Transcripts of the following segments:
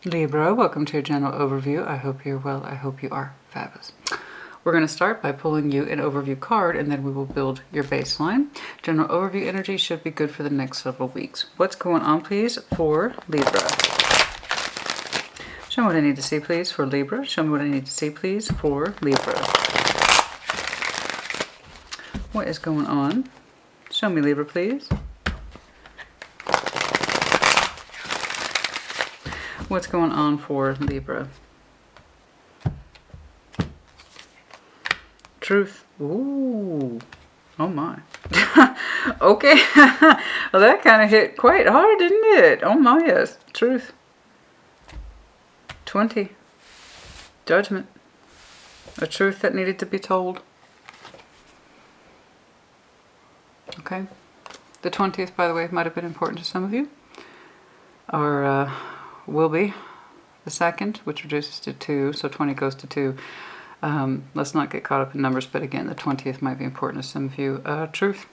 Libra, welcome to your general overview. I hope you're well. I hope you are fabulous. We're going to start by pulling you an overview card, and then we will build your baseline. General overview energy should be good for the next several weeks. What's going on, please, for Libra? Show me what I need to see, please, for Libra. Show me what I need to see, please, for Libra. What is going on? Show me, Libra, please. What's going on for Libra? Truth. Ooh. Oh my. Okay. Well, that kind of hit quite hard, didn't it? Oh my, yes. Truth. 20. Judgment. A truth that needed to be told. Okay. The 20th, by the way, might have been important to some of you. Or will be. The 2nd, which reduces to 2, so 20 goes to 2. Let's not get caught up in numbers, but again, the 20th might be important to some of you. Truth.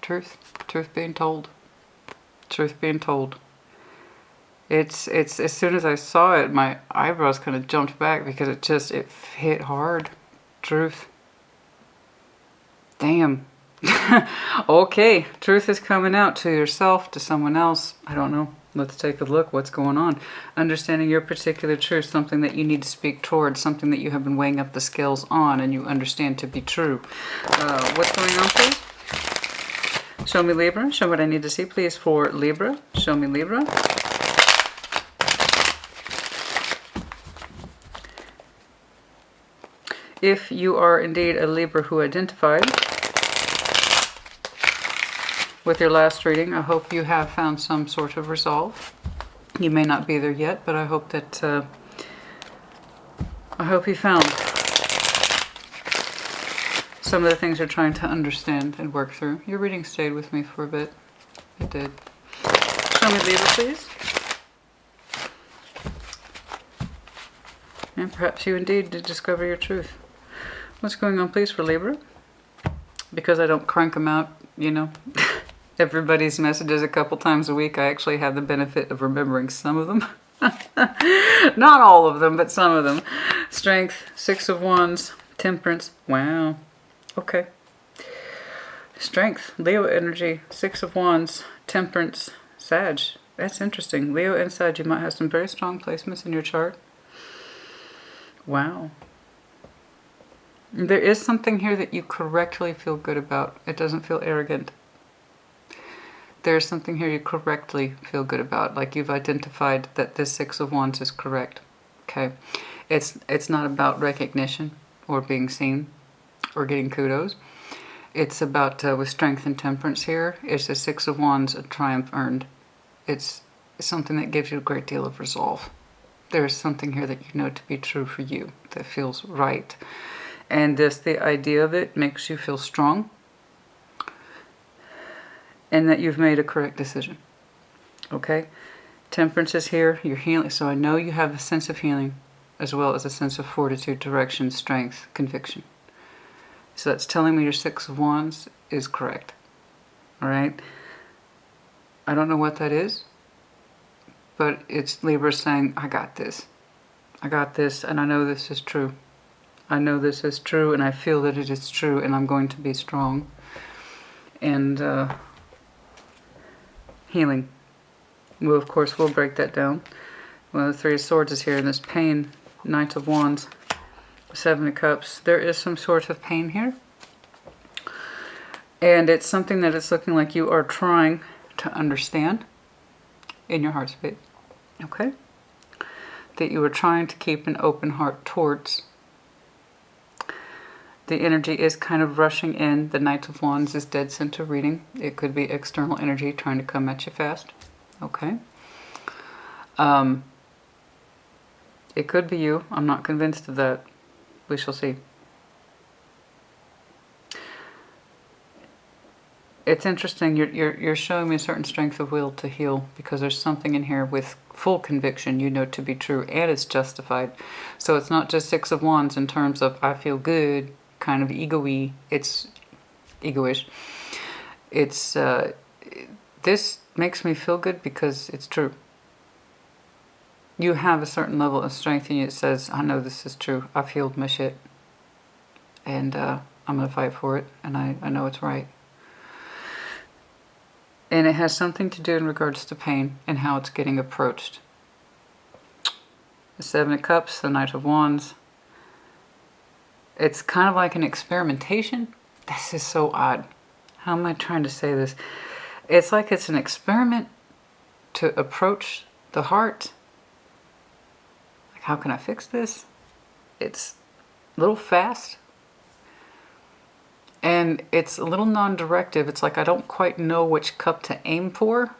Truth. Truth being told. Truth being told. It's as soon as I saw it, my eyebrows kind of jumped back because it hit hard. Truth. Damn. Okay, truth is coming out to yourself, to someone else. I don't know. Let's take a look. What's going on? Understanding your particular truth, something that you need to speak towards, something that you have been weighing up the scales on and you understand to be true. What's going on, please? Show me Libra. Show what I need to see, please, for Libra. Show me Libra. If you are indeed a Libra who identified with your last reading, I hope you have found some sort of resolve. You may not be there yet, but I hope that you found some of the things you're trying to understand and work through. Your reading stayed with me for a bit. It did. Show me Libra, please. And perhaps you indeed did discover your truth. What's going on, please, for Libra? Because I don't crank them out, you know, everybody's messages a couple times a week, I actually have the benefit of remembering some of them. Not all of them, but some of them. Strength, 6 of Wands, Temperance. Wow. Okay. Strength, Leo energy, 6 of Wands, Temperance, Sag. That's interesting. Leo and Sag, you might have some very strong placements in your chart. Wow. There is something here that you correctly feel good about. It doesn't feel arrogant. There's something here you correctly feel good about. Like you've identified that this 6 of Wands is correct. Okay. It's not about recognition or being seen or getting kudos. It's about, with Strength and Temperance here, it's the 6 of Wands, a triumph earned. It's something that gives you a great deal of resolve. There's something here that you know to be true for you, that feels right. And just the idea of it makes you feel strong and that you've made a correct decision. Okay? Temperance is here. You're healing. So I know you have a sense of healing as well as a sense of fortitude, direction, strength, conviction. So that's telling me your 6 of Wands is correct. All right? I don't know what that is, but it's Libra saying, I got this. I got this, and I know this is true. I know this is true, and I feel that it is true, and I'm going to be strong. And healing. Well, of course, we'll break that down. Well, the 3 of Swords is here, and this pain, Knight of Wands, 7 of Cups. There is some sort of pain here. And it's something that it's looking like you are trying to understand in your heart space. Okay? That you are trying to keep an open heart towards. The energy is kind of rushing in. The Knight of Wands is dead center reading. It could be external energy trying to come at you fast. Okay. It could be you. I'm not convinced of that. We shall see. It's interesting. You're showing me a certain strength of will to heal because there's something in here with full conviction you know to be true and it's justified. So it's not just 6 of Wands in terms of I feel good, kind of ego-y. It's egoish. It's this makes me feel good because it's true. you have a certain level of strength in you that says, I know this is true. I've healed my shit. And I'm going to fight for it. And I know it's right. And it has something to do in regards to pain and how it's getting approached. The Seven of Cups, the Knight of Wands. It's kind of like an experimentation. This is so odd. How am I trying to say this? It's like it's an experiment to approach the heart. Like, how can I fix this? It's a little fast. And it's a little non-directive. It's like I don't quite know which cup to aim for.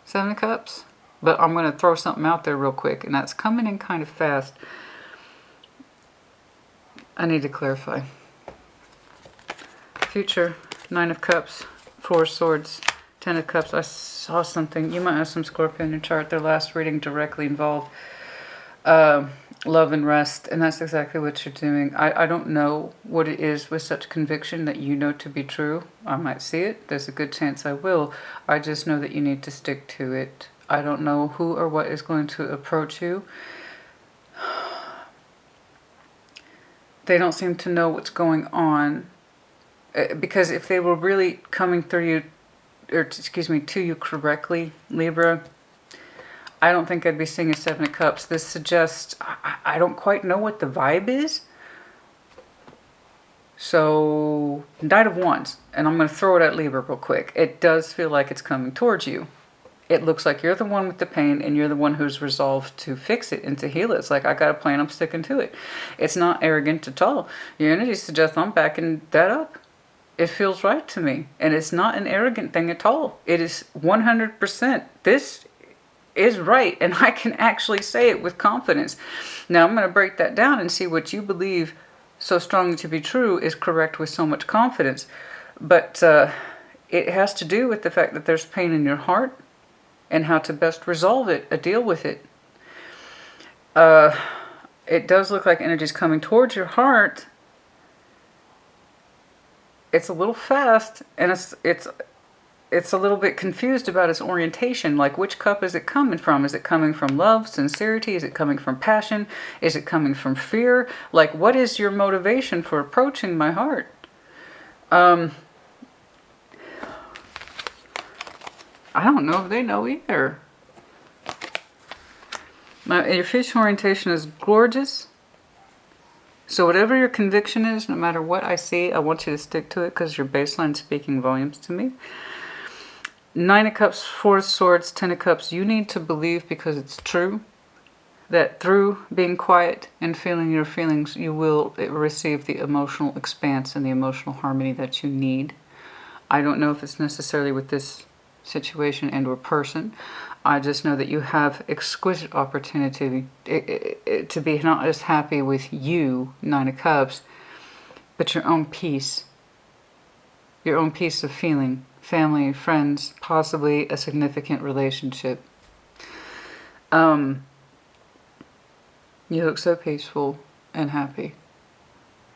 Seven of Cups. But I'm going to throw something out there real quick. And that's coming in kind of fast. I need to clarify. Future, Nine of Cups, Four of Swords, Ten of Cups. I saw something. You might have some Scorpio in your chart. Their last reading directly involved love and rest. And that's exactly what you're doing. I don't know what it is with such conviction that you know to be true. I might see it. There's a good chance I will. I just know that you need to stick to it. I don't know who or what is going to approach you. They don't seem to know what's going on. Because if they were really coming through you, or excuse me, to you correctly, Libra, I don't think I'd be seeing a Seven of Cups. This suggests, I don't quite know what the vibe is. So, Knight of Wands, and I'm going to throw it at Libra real quick. It does feel like it's coming towards you. It looks like you're the one with the pain and you're the one who's resolved to fix it and to heal it. It's like, I got a plan, I'm sticking to it. It's not arrogant at all. Your energy suggests I'm backing that up. It feels right to me. And it's not an arrogant thing at all. It is 100%. This is right. And I can actually say it with confidence. Now I'm going to break that down and see what you believe so strongly to be true is correct with so much confidence. But it has to do with the fact that there's pain in your heart. And how to best resolve it, deal with it. It does look like energy is coming towards your heart. It's a little fast, and it's a little bit confused about its orientation. Like, which cup is it coming from? Is it coming from love, sincerity? Is it coming from passion? Is it coming from fear? Like, what is your motivation for approaching my heart? I don't know if they know either. Your future orientation is gorgeous. So whatever your conviction is, no matter what I see, I want you to stick to it because your baseline is speaking volumes to me. Nine of Cups, Four of Swords, Ten of Cups. You need to believe, because it's true, that through being quiet and feeling your feelings, you will receive the emotional expanse and the emotional harmony that you need. I don't know if it's necessarily with this situation and or person. I just know that you have exquisite opportunity to be not just happy with you, Nine of Cups, but your own peace. Your own peace of feeling. Family, friends, possibly a significant relationship. You look so peaceful and happy.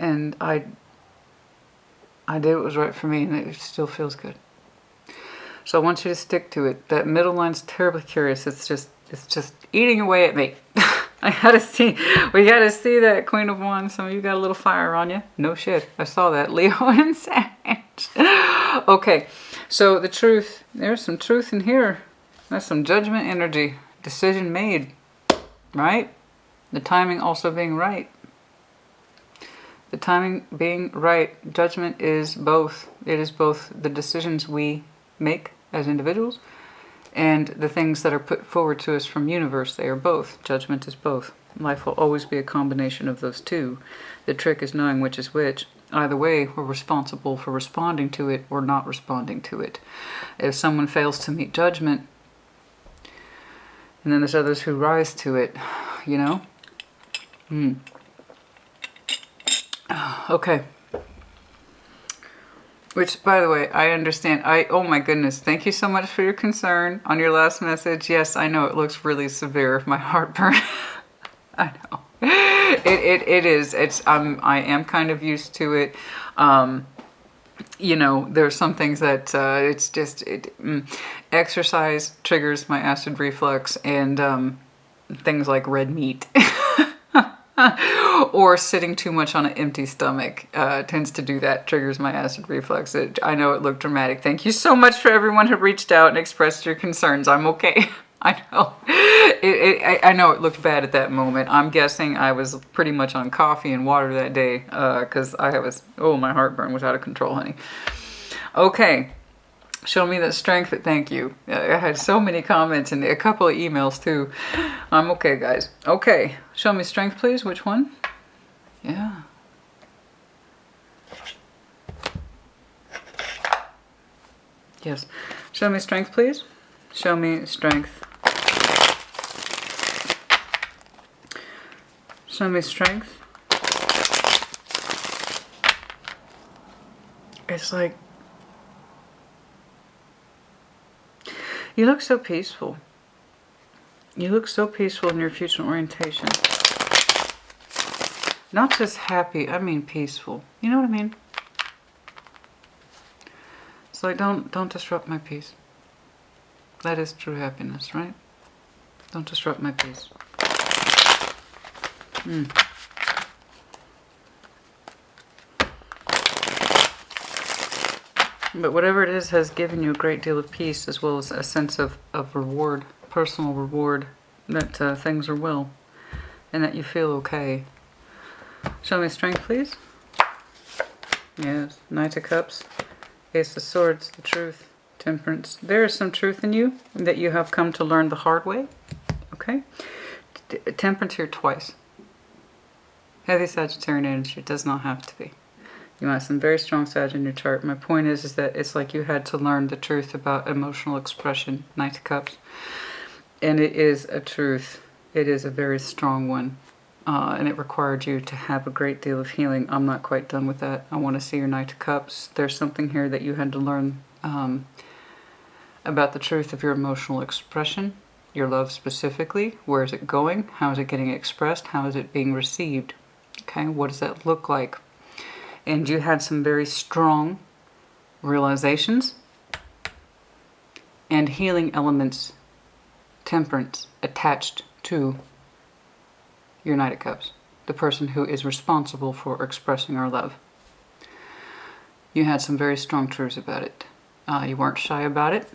And I did what was right for me, and it still feels good. So I want you to stick to it. That middle line's terribly curious. It's just eating away at me. We gotta see that Queen of Wands. Some of you got a little fire on you. No shit. I saw that. Leo and Sag. Okay. So the truth. There's some truth in here. There's some judgment energy. Decision made. Right? The timing also being right. The timing being right. Judgment is both. It is both the decisions we make as individuals and the things that are put forward to us from universe. They are both. Judgment is both. Life will always be a combination of those two. The trick is knowing which is which. Either way, we're responsible for responding to it or not responding to it. If someone fails to meet judgment, and then there's others who rise to it, you know? Okay. Which, by the way, I understand. Oh my goodness, thank you so much for your concern on your last message. Yes, I know it looks really severe. My heartburn. I know. It is. I am kind of used to it. You know, there's some things that it's just exercise triggers my acid reflux, and things like red meat. Or sitting too much on an empty stomach tends to do that, triggers my acid reflux. I know it looked dramatic. Thank you so much for everyone who reached out and expressed your concerns. I'm okay. I know. I know it looked bad at that moment. I'm guessing I was pretty much on coffee and water that day because my heartburn was out of control, honey. Okay. Show me that strength. Thank you. I had so many comments and a couple of emails too. I'm okay, guys. Okay. Show me strength, please. Which one? Yeah. Yes. Show me strength, please. Show me strength. Show me strength. It's like, you look so peaceful. You look so peaceful in your future orientation. Not just happy, I mean peaceful. You know what I mean? It's like, don't disrupt my peace. That is true happiness, right? Don't disrupt my peace. But whatever it is has given you a great deal of peace, as well as a sense of reward, personal reward, that things are well, and that you feel okay. Show me strength, please. Yes, Knight of Cups, Ace of Swords, the truth, Temperance. There is some truth in you that you have come to learn the hard way, okay? Temperance here twice. Heavy Sagittarian energy, it does not have to be. You have some very strong Sag in your chart. My point is that it's like you had to learn the truth about emotional expression, Knight of Cups. And it is a truth. It is a very strong one. And it required you to have a great deal of healing. I'm not quite done with that. I want to see your Knight of Cups. There's something here that you had to learn about the truth of your emotional expression, your love specifically. Where is it going? How is it getting expressed? How is it being received? Okay, what does that look like? And you had some very strong realizations and healing elements, Temperance, attached to your Knight of Cups, the person who is responsible for expressing our love. You had some very strong truths about it. You weren't shy about it.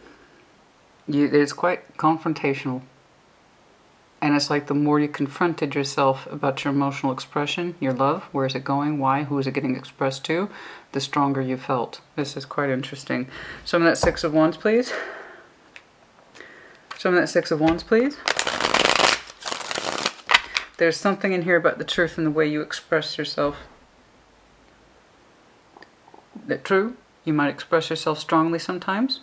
It's quite confrontational. And it's like the more you confronted yourself about your emotional expression, your love, where is it going, why, who is it getting expressed to, the stronger you felt. This is quite interesting. Show me that Six of Wands, please. Show me that Six of Wands, please. There's something in here about the truth and the way you express yourself. That true? You might express yourself strongly sometimes.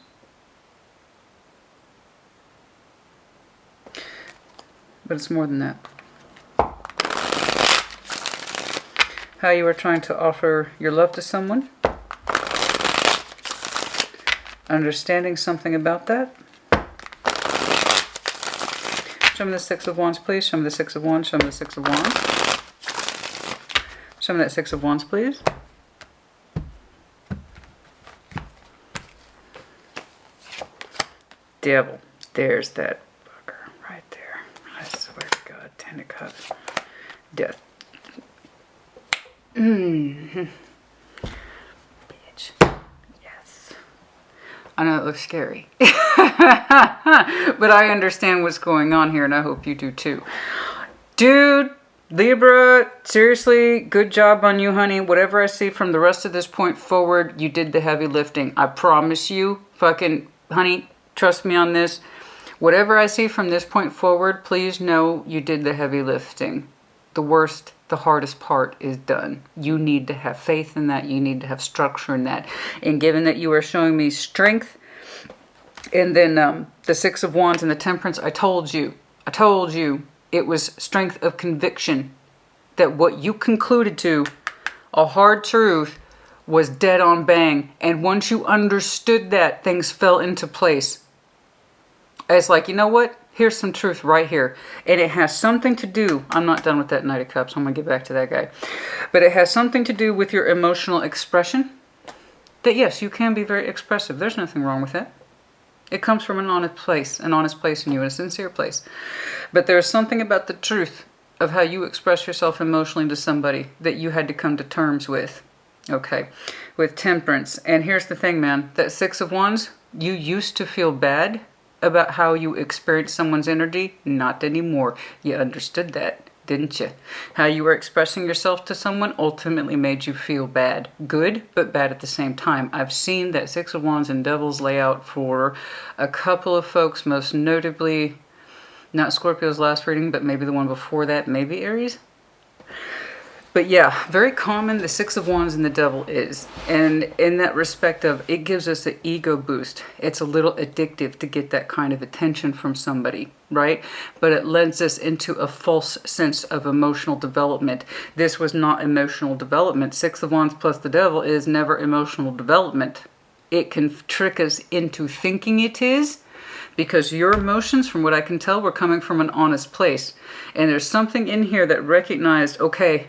But it's more than that. How you are trying to offer your love to someone. Understanding something about that. Show me the Six of Wands, please. Show me the Six of Wands. Show me the Six of Wands. Show me that Six of Wands, please. Devil. There's that fucker right there. I swear to God. Ten of Cups. Death. Bitch. Yes. I know it looks scary. But I understand what's going on here, and I hope you do too. Dude, Libra, seriously, good job on you, honey. Whatever I see from the rest of this point forward, you did the heavy lifting. I promise you, fucking, honey, trust me on this. Whatever I see from this point forward, please know you did the heavy lifting. The worst, the hardest part is done. You need to have faith in that. You need to have structure in that. And given that you are showing me strength, and then the Six of Wands and the Temperance, I told you it was strength of conviction that what you concluded to, a hard truth, was dead on bang. And once you understood that, things fell into place. It's like, you know what? Here's some truth right here. And it has something to do, I'm not done with that Knight of Cups, I'm going to get back to that guy. But it has something to do with your emotional expression. That yes, you can be very expressive. There's nothing wrong with that. It comes from an honest place in you, and a sincere place. But there's something about the truth of how you express yourself emotionally to somebody that you had to come to terms with. Okay, with Temperance. And here's the thing, man, that Six of Wands, you used to feel bad about how you experience someone's energy. Not anymore. You understood that, didn't you? How you were expressing yourself to someone ultimately made you feel bad. Good, but bad at the same time. I've seen that Six of Wands and Devil's layout for a couple of folks, most notably, not Scorpio's last reading, but maybe the one before that, maybe Aries. But yeah, very common, the Six of Wands and the Devil is. And in that respect of, it gives us an ego boost. It's a little addictive to get that kind of attention from somebody, right? But it lends us into a false sense of emotional development. This was not emotional development. Six of Wands plus the Devil is never emotional development. It can trick us into thinking it is, because your emotions, from what I can tell, were coming from an honest place. And there's something in here that recognized, okay,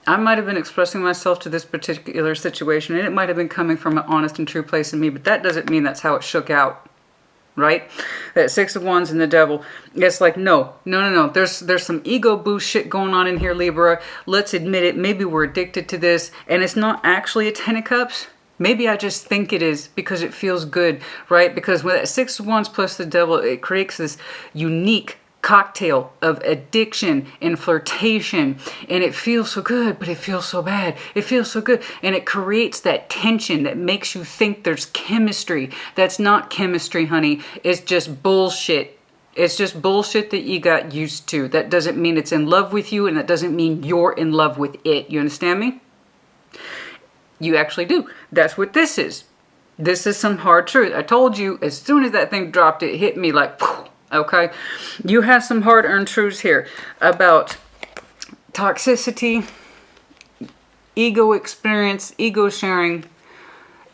I might have been expressing myself to this particular situation, and it might have been coming from an honest and true place in me, but that doesn't mean that's how it shook out, right? That Six of Wands and the Devil, it's like, no. There's some ego boost shit going on in here, Libra. Let's admit it. Maybe we're addicted to this, and it's not actually a Ten of Cups. Maybe I just think it is because it feels good, right? Because with that Six of Wands plus the Devil, it creates this unique cocktail of addiction and flirtation, and it feels so good, but it feels so bad. It feels so good, and it creates that tension that makes you think there's chemistry. That's not chemistry, honey. It's just bullshit. It's just bullshit that you got used to. That doesn't mean it's in love with you, and that doesn't mean you're in love with it. You understand me? You actually do. That's what this is. This is some hard truth. I told you, as soon as that thing dropped, it hit me like, okay? You have some hard-earned truths here about toxicity, ego experience, ego sharing.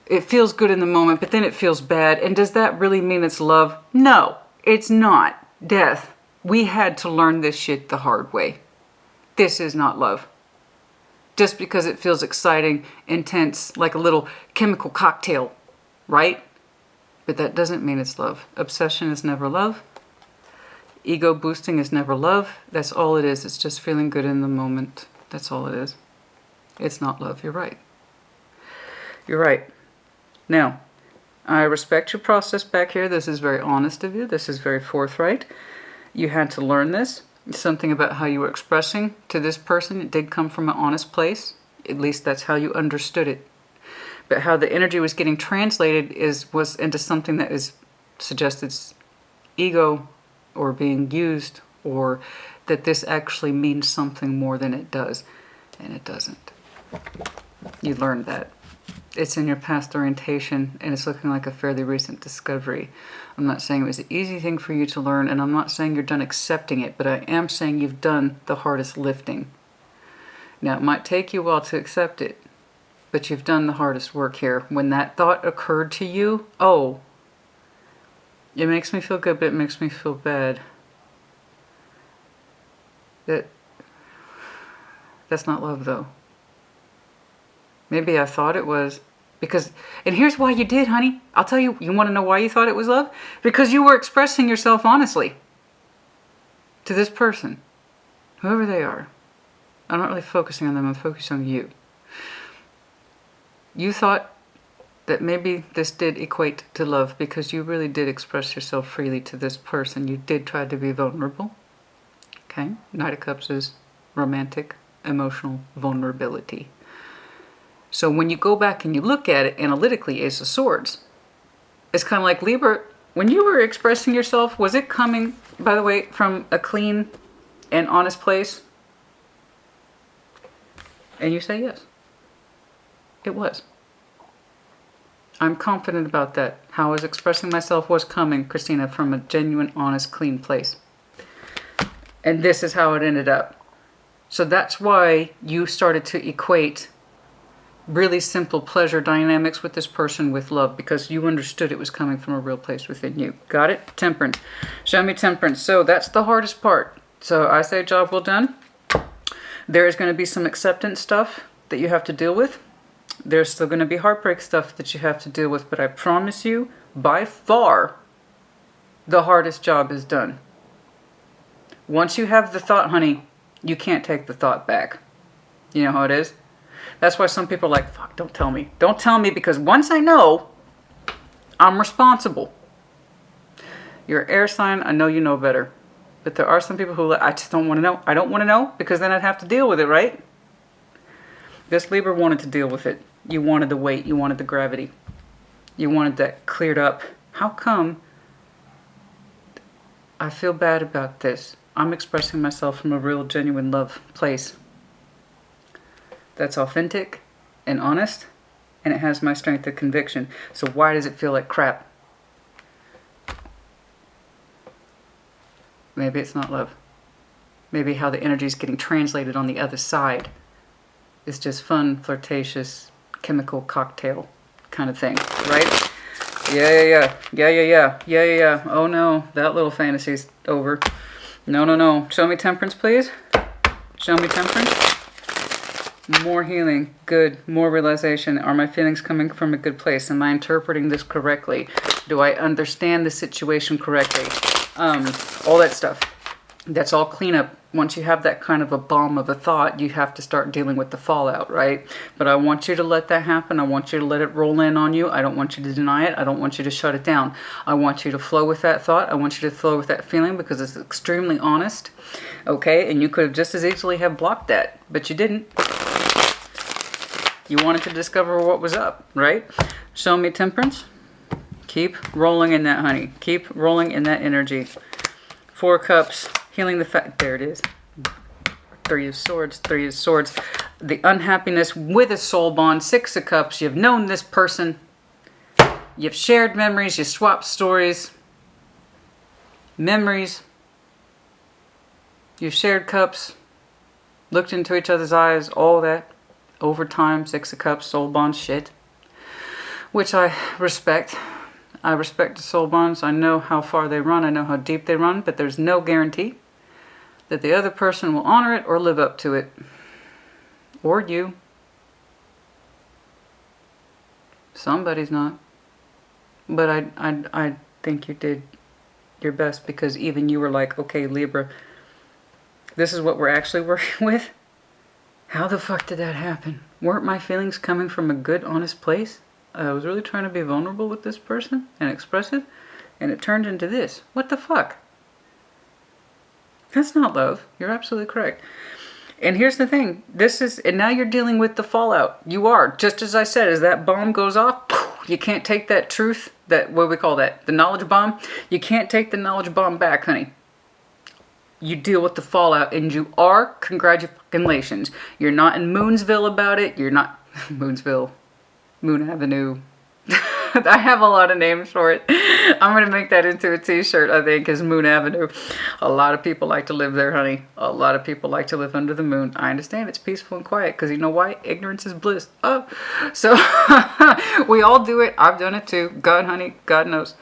It feels good in the moment, but then it feels bad. And does that really mean it's love? No, it's not. Death. We had to learn this shit the hard way. This is not love. Just because it feels exciting, intense, like a little chemical cocktail, right? But that doesn't mean it's love. Obsession is never love. Ego boosting is never love. That's all it is. It's just feeling good in the moment. That's all it is. It's not love. You're right. You're right. Now, I respect your process back here. This is very honest of you. This is very forthright. You had to learn this. Something about how you were expressing to this person. It did come from an honest place. At least that's how you understood it. But how the energy was getting translated was into something that is suggested ego or being used, or that this actually means something more than it does. And it doesn't. You learned that. It's in your past orientation, and it's looking like a fairly recent discovery. I'm not saying it was an easy thing for you to learn, and I'm not saying you're done accepting it, but I am saying you've done the hardest lifting. Now, it might take you a while to accept it, but you've done the hardest work here. When that thought occurred to you, oh, it makes me feel good, but it makes me feel bad. That's not love, though. Maybe I thought it was. Because, and here's why you did, honey. I'll tell you, you want to know why you thought it was love? Because you were expressing yourself honestly to this person, whoever they are. I'm not really focusing on them, I'm focusing on you. You thought that maybe this did equate to love because you really did express yourself freely to this person. You did try to be vulnerable. Okay? Knight of Cups is romantic, emotional vulnerability. So when you go back and you look at it analytically, Ace of Swords, it's kind of like, Libra, when you were expressing yourself, was it coming, by the way, from a clean and honest place? And you say yes. It was. I'm confident about that. How I was expressing myself was coming, Christina, from a genuine, honest, clean place. And this is how it ended up. So that's why you started to equate really simple pleasure dynamics with this person with love, because you understood it was coming from a real place within you. Got it? Temperance. Show me temperance. So that's the hardest part. So I say job well done. There is going to be some acceptance stuff that you have to deal with. There's still going to be heartbreak stuff that you have to deal with, but I promise you, by far, the hardest job is done. Once you have the thought, honey, you can't take the thought back. You know how it is? That's why some people are like, fuck, don't tell me. Don't tell me, because once I know, I'm responsible. You're an air sign, I know you know better. But there are some people who, I just don't want to know. I don't want to know, because then I'd have to deal with it, right? This Libra wanted to deal with it. You wanted the weight. You wanted the gravity. You wanted that cleared up. How come I feel bad about this? I'm expressing myself from a real, genuine love place. That's authentic and honest, and it has my strength of conviction. So why does it feel like crap? Maybe it's not love. Maybe how the energy is getting translated on the other side is just fun, flirtatious, chemical cocktail kind of thing, right? Yeah. Oh no, that little fantasy's over. No. Show me temperance, please. Show me temperance. More healing, good, more realization. Are my feelings coming from a good place? Am I interpreting this correctly? Do I understand the situation correctly? All that stuff. That's all cleanup. Once you have that kind of a bomb of a thought, you have to start dealing with the fallout, right? But I want you to let that happen. I want you to let it roll in on you. I don't want you to deny it. I don't want you to shut it down. I want you to flow with that thought. I want you to flow with that feeling, because it's extremely honest, okay? And you could have just as easily have blocked that, but you didn't. You wanted to discover what was up, right? Show me temperance. Keep rolling in that, honey. Keep rolling in that energy. 4 cups. Healing the fact. There it is. 3 of swords. 3 of swords. The unhappiness with a soul bond. 6 of cups. You've known this person. You've shared memories. You swapped stories. Memories. You've shared cups. Looked into each other's eyes. All that. Over time. 6 of cups. Soul bond shit. Which I respect. I respect the soul bonds. I know how far they run. I know how deep they run. But there's no guarantee that the other person will honor it or live up to it. Or you. Somebody's not. But I think you did your best, because even you were like, okay, Libra, this is what we're actually working with? How the fuck did that happen? Weren't my feelings coming from a good, honest place? I was really trying to be vulnerable with this person and expressive, and it turned into this. What the fuck? That's not love. You're absolutely correct. And here's the thing. And now you're dealing with the fallout. You are. Just as I said, as that bomb goes off, you can't take that truth, what do we call that? The knowledge bomb. You can't take the knowledge bomb back, honey. You deal with the fallout, and you are, congratulations. You're not in Moonsville about it. You're not, Moonsville. Moon Avenue. I have a lot of names for it. I'm going to make that into a t-shirt, I think, is Moon Avenue. A lot of people like to live there, honey. A lot of people like to live under the moon. I understand it's peaceful and quiet, because you know why? Ignorance is bliss. Oh, so we all do it. I've done it too. God, honey, God knows.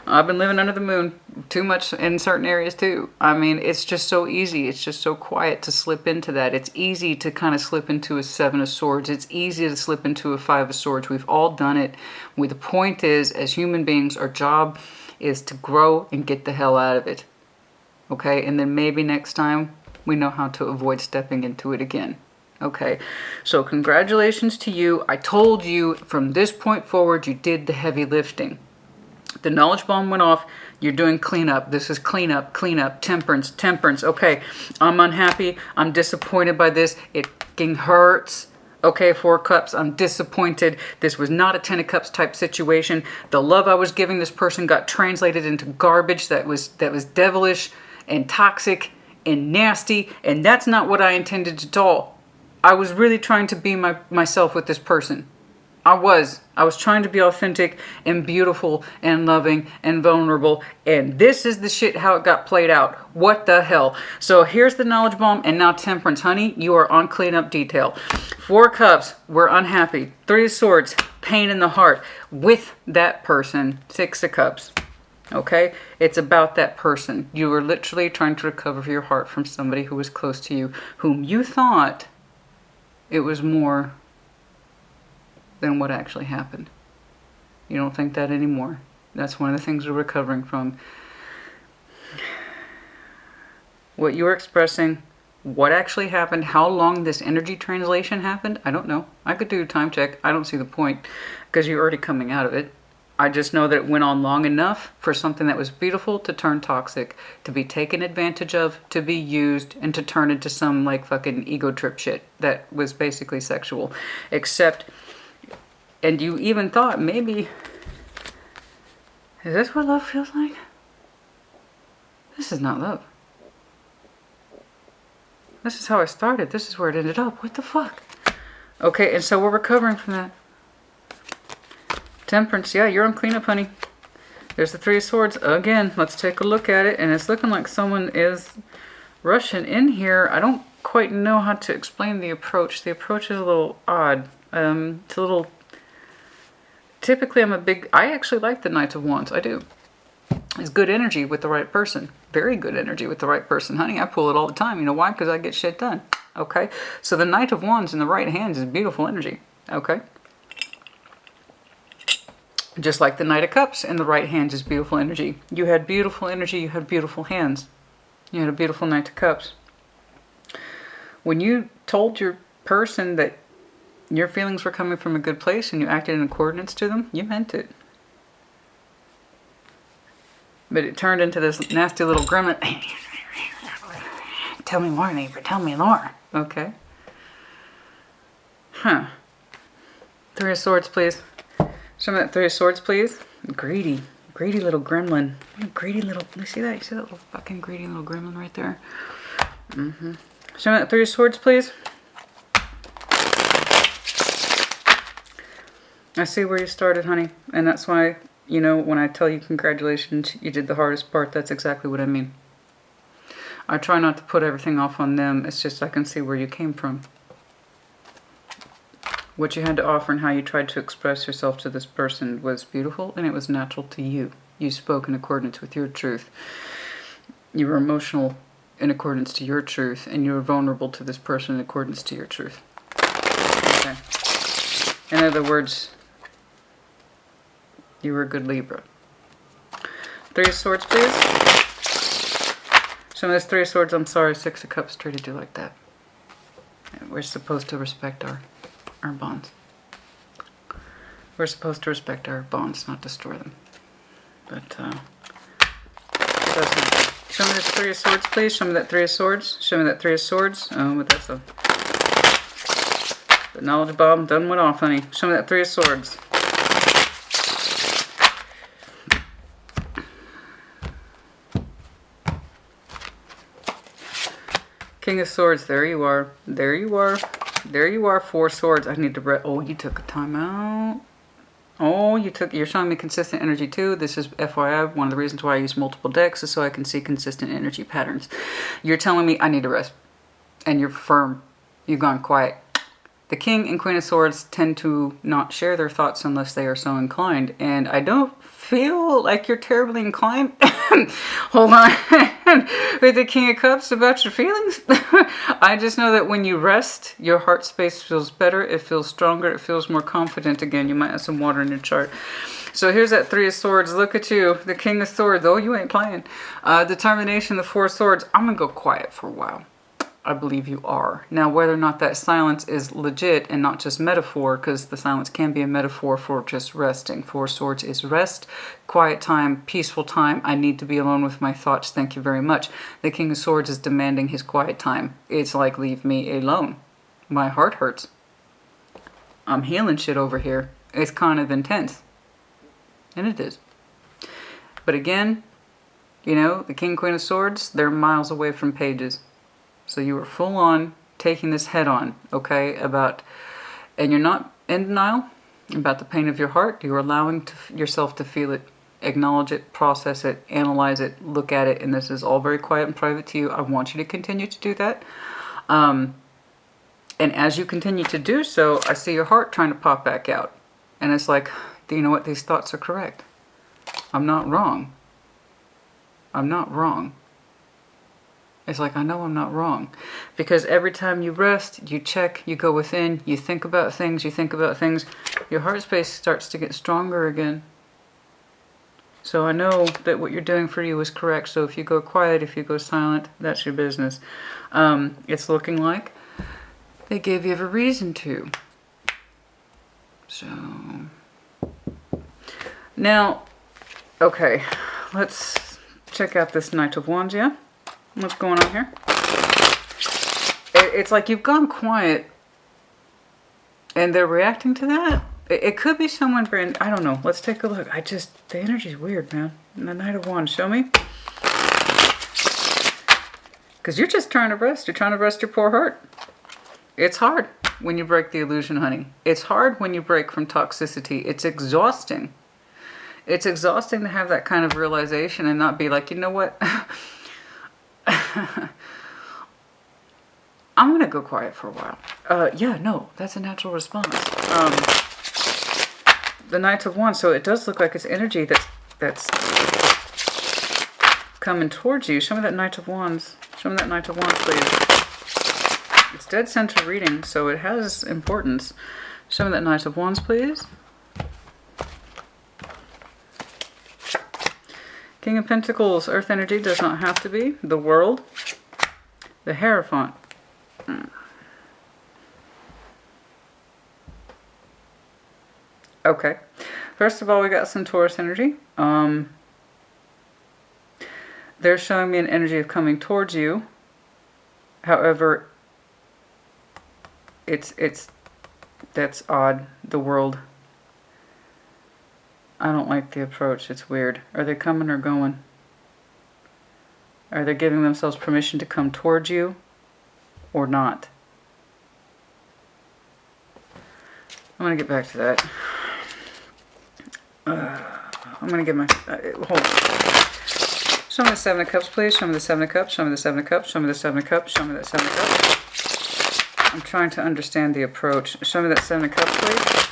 I've been living under the moon too much in certain areas too. I mean, it's just so easy. It's just so quiet to slip into that. It's easy to kind of slip into a 7 of swords. It's easy to slip into a 5 of swords. We've all done it. The point is, as human beings, our job is to grow and get the hell out of it. Okay? And then maybe next time we know how to avoid stepping into it again. Okay? So congratulations to you. I told you from this point forward, you did the heavy lifting. The knowledge bomb went off. You're doing cleanup. This is cleanup, temperance. Okay, I'm unhappy. I'm disappointed by this. It fucking hurts. Okay, 4 cups. I'm disappointed. This was not a 10 of cups type situation. The love I was giving this person got translated into garbage that was devilish and toxic and nasty. And that's not what I intended at all. I was really trying to be myself with this person. I was trying to be authentic and beautiful and loving and vulnerable. And this is the shit how it got played out. What the hell? So here's the knowledge bomb, and now temperance. Honey, you are on cleanup detail. 4 cups, we're unhappy. 3 of swords, pain in the heart with that person. 6 of cups. Okay? It's about that person. You were literally trying to recover your heart from somebody who was close to you, whom you thought it was more than what actually happened. You don't think that anymore. That's one of the things we're recovering from. What you were expressing, what actually happened, how long this energy translation happened, I don't know. I could do a time check. I don't see the point because you're already coming out of it. I just know that it went on long enough for something that was beautiful to turn toxic, to be taken advantage of, to be used, and to turn into some like fucking ego trip shit that was basically sexual. Except, and you even thought maybe, is this what love feels like? This is not love. This is how I started. This is where it ended up. What the fuck? Okay, and so we're recovering from that. Temperance, yeah, you're on cleanup, honey. There's the Three of Swords. Again, let's take a look at it. And it's looking like someone is rushing in here. I don't quite know how to explain the approach. The approach is a little odd. It's a little... Typically, I actually like the Knight of Wands. I do. It's good energy with the right person. Very good energy with the right person. Honey, I pull it all the time. You know why? Because I get shit done. Okay? So the Knight of Wands in the right hands is beautiful energy. Okay? Just like the Knight of Cups in the right hand is beautiful energy. You had beautiful energy. You had beautiful hands. You had a beautiful Knight of Cups. When you told your person that your feelings were coming from a good place and you acted in accordance to them, you meant it. But it turned into this nasty little gremlin. Tell me more, neighbor. Tell me more. Okay. Huh. Three of Swords, please. Show me that Three of Swords, please. Greedy. Greedy little gremlin. Greedy little... You see that? You see that little fucking greedy little gremlin right there? Mm-hmm. Show me that Three of Swords, please. I see where you started, honey. And that's why... You know, when I tell you congratulations, you did the hardest part, that's exactly what I mean. I try not to put everything off on them. It's just I can see where you came from. What you had to offer and how you tried to express yourself to this person was beautiful and it was natural to you. You spoke in accordance with your truth. You were emotional in accordance to your truth and you were vulnerable to this person in accordance to your truth. Okay. In other words... You were a good Libra. Three of Swords, please. Show me this Three of Swords. I'm sorry, Six of Cups treated you like that. We're supposed to respect our bonds. We're supposed to respect our bonds, not destroy them. But, show me this Three of Swords, please. Show me that Three of Swords. Show me that Three of Swords. But that's a... The knowledge bomb done went off, honey. Show me that Three of Swords. King of Swords, there you are. There you are. There you are, Four Swords. I need to... Oh, you took a time out. Oh, you're showing me consistent energy too. This is FYI. One of the reasons why I use multiple decks is so I can see consistent energy patterns. You're telling me I need to rest. And you're firm. You've gone quiet. The King and Queen of Swords tend to not share their thoughts unless they are so inclined. And I don't feel like you're terribly inclined. Hold on. With the King of Cups about your feelings. I just know that when you rest, your heart space feels better. It feels stronger. It feels more confident again. You might have some water in your chart. So here's that Three of Swords. Look at you. The King of Swords. Oh, you ain't playing. Determination, the Four of Swords. I'm going to go quiet for a while. I believe you are. Now, whether or not that silence is legit and not just metaphor, because the silence can be a metaphor for just resting. Four of Swords is rest, quiet time, peaceful time. I need to be alone with my thoughts. Thank you very much. The King of Swords is demanding his quiet time. It's like, leave me alone. My heart hurts. I'm healing shit over here. It's kind of intense. And it is. But again, you know, the King, Queen of Swords, they're miles away from pages. So you were full on taking this head on, okay, and you're not in denial about the pain of your heart. You're allowing yourself to feel it, acknowledge it, process it, analyze it, look at it, and this is all very quiet and private to you. I want you to continue to do that. And as you continue to do so, I see your heart trying to pop back out. And it's like, do you know what? These thoughts are correct. I'm not wrong. I'm not wrong. It's like, I know I'm not wrong. Because every time you rest, you check, you go within, you think about things, your heart space starts to get stronger again. So I know that what you're doing for you is correct. So if you go quiet, if you go silent, that's your business. It's looking like they gave you a reason to. So now, okay, let's check out this Knight of Wands, yeah? What's going on here? It's like you've gone quiet and they're reacting to that. It could be someone brand, I don't know. Let's take a look. The energy's weird, man. The Knight of Wands, show me. Because you're just trying to rest. You're trying to rest your poor heart. It's hard when you break the illusion, honey. It's hard when you break from toxicity. It's exhausting. It's exhausting to have that kind of realization and not be like, you know what? I'm going to go quiet for a while. Yeah, no, that's a natural response. The Knight of Wands, so it does look like it's energy that's coming towards you. Show me that Knight of Wands. Show me that Knight of Wands, please. It's dead center reading, so it has importance. Show me that Knight of Wands, please. King of Pentacles, Earth energy does not have to be. The World. The Hierophant. Okay. First of all, we got some Taurus energy. They're showing me an energy of coming towards you. However, that's odd. The World. I don't like the approach. It's weird. Are they coming or going? Are they giving themselves permission to come towards you or not? I'm going to get back to that. I'm going to get my... hold on. Show me the Seven of Cups, please. Show me the Seven of Cups. Show me the Seven of Cups. Show me the Seven of Cups. Show me that Seven of Cups. I'm trying to understand the approach. Show me that Seven of Cups, please.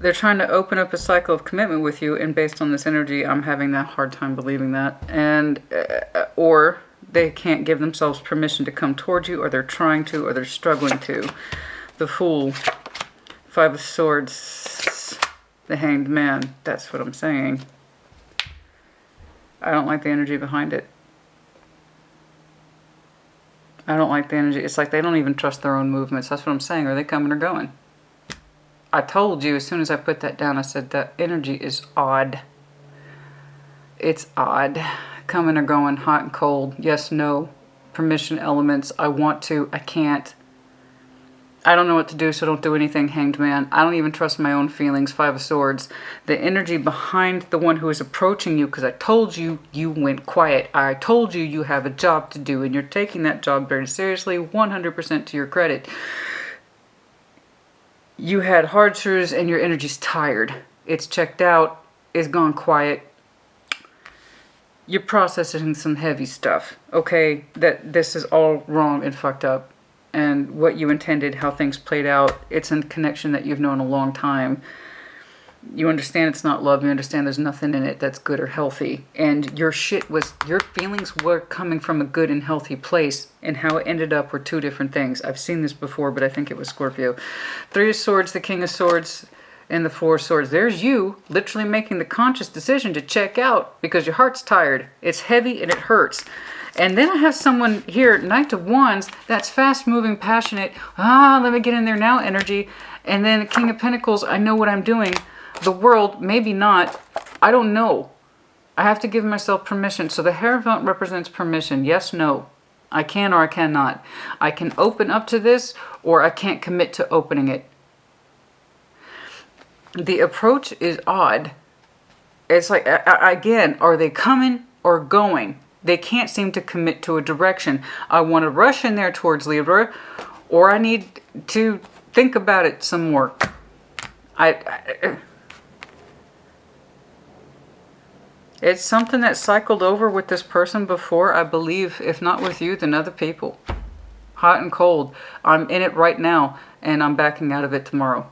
They're trying to open up a cycle of commitment with you, and based on this energy, I'm having that hard time believing that. And or they can't give themselves permission to come towards you, or they're trying to, or they're struggling to. The Fool, Five of Swords, the Hanged Man. That's what I'm saying. I don't like the energy behind it. I don't like the energy. It's like they don't even trust their own movements. That's what I'm saying. Are they coming or going? I told you as soon as I put that down, I said that energy is odd. It's odd. Coming or going, hot and cold, yes, no. Permission elements, I want to, I can't. I don't know what to do, so don't do anything, Hanged Man. I don't even trust my own feelings, Five of Swords. The energy behind the one who is approaching you, because I told you, you went quiet. I told you, you have a job to do, and you're taking that job very seriously, 100% to your credit. You had hard truths and your energy's tired. It's checked out, it's gone quiet. You're processing some heavy stuff, okay? That this is all wrong and fucked up. And what you intended, how things played out, it's a connection that you've known a long time. You understand it's not love. You understand there's nothing in it that's good or healthy. And your feelings were coming from a good and healthy place. And how it ended up were two different things. I've seen this before, but I think it was Scorpio. Three of Swords, the King of Swords, and the Four of Swords. There's you literally making the conscious decision to check out because your heart's tired. It's heavy and it hurts. And then I have someone here, Knight of Wands, that's fast-moving, passionate. Let me get in there now energy. And then King of Pentacles, I know what I'm doing. The World, maybe not. I don't know. I have to give myself permission. So the Hierophant represents permission. Yes, no. I can or I cannot. I can open up to this or I can't commit to opening it. The approach is odd. It's like, again, are they coming or going? They can't seem to commit to a direction. I want to rush in there towards Libra, or I need to think about it some more. It's something that cycled over with this person before, I believe. If not with you, then other people. Hot and cold. I'm in it right now, and I'm backing out of it tomorrow.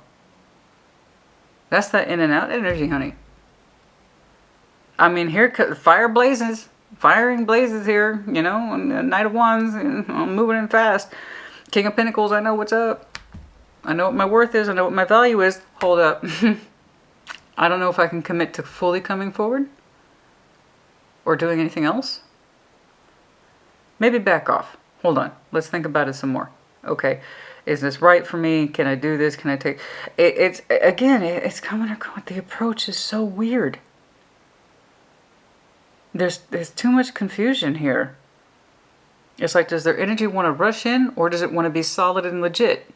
That's that in and out energy, honey. I mean, here, fire blazes. Firing blazes here, you know, and Knight of Wands, I'm moving in fast. King of Pentacles, I know what's up. I know what my worth is. I know what my value is. Hold up. I don't know if I can commit to fully coming forward or doing anything else. Maybe back off. Hold on. Let's think about it some more. Okay. Is this right for me? Can I do this? Can I take... It's coming or going. The approach is so weird. There's too much confusion here. It's like, does their energy want to rush in, or does it want to be solid and legit?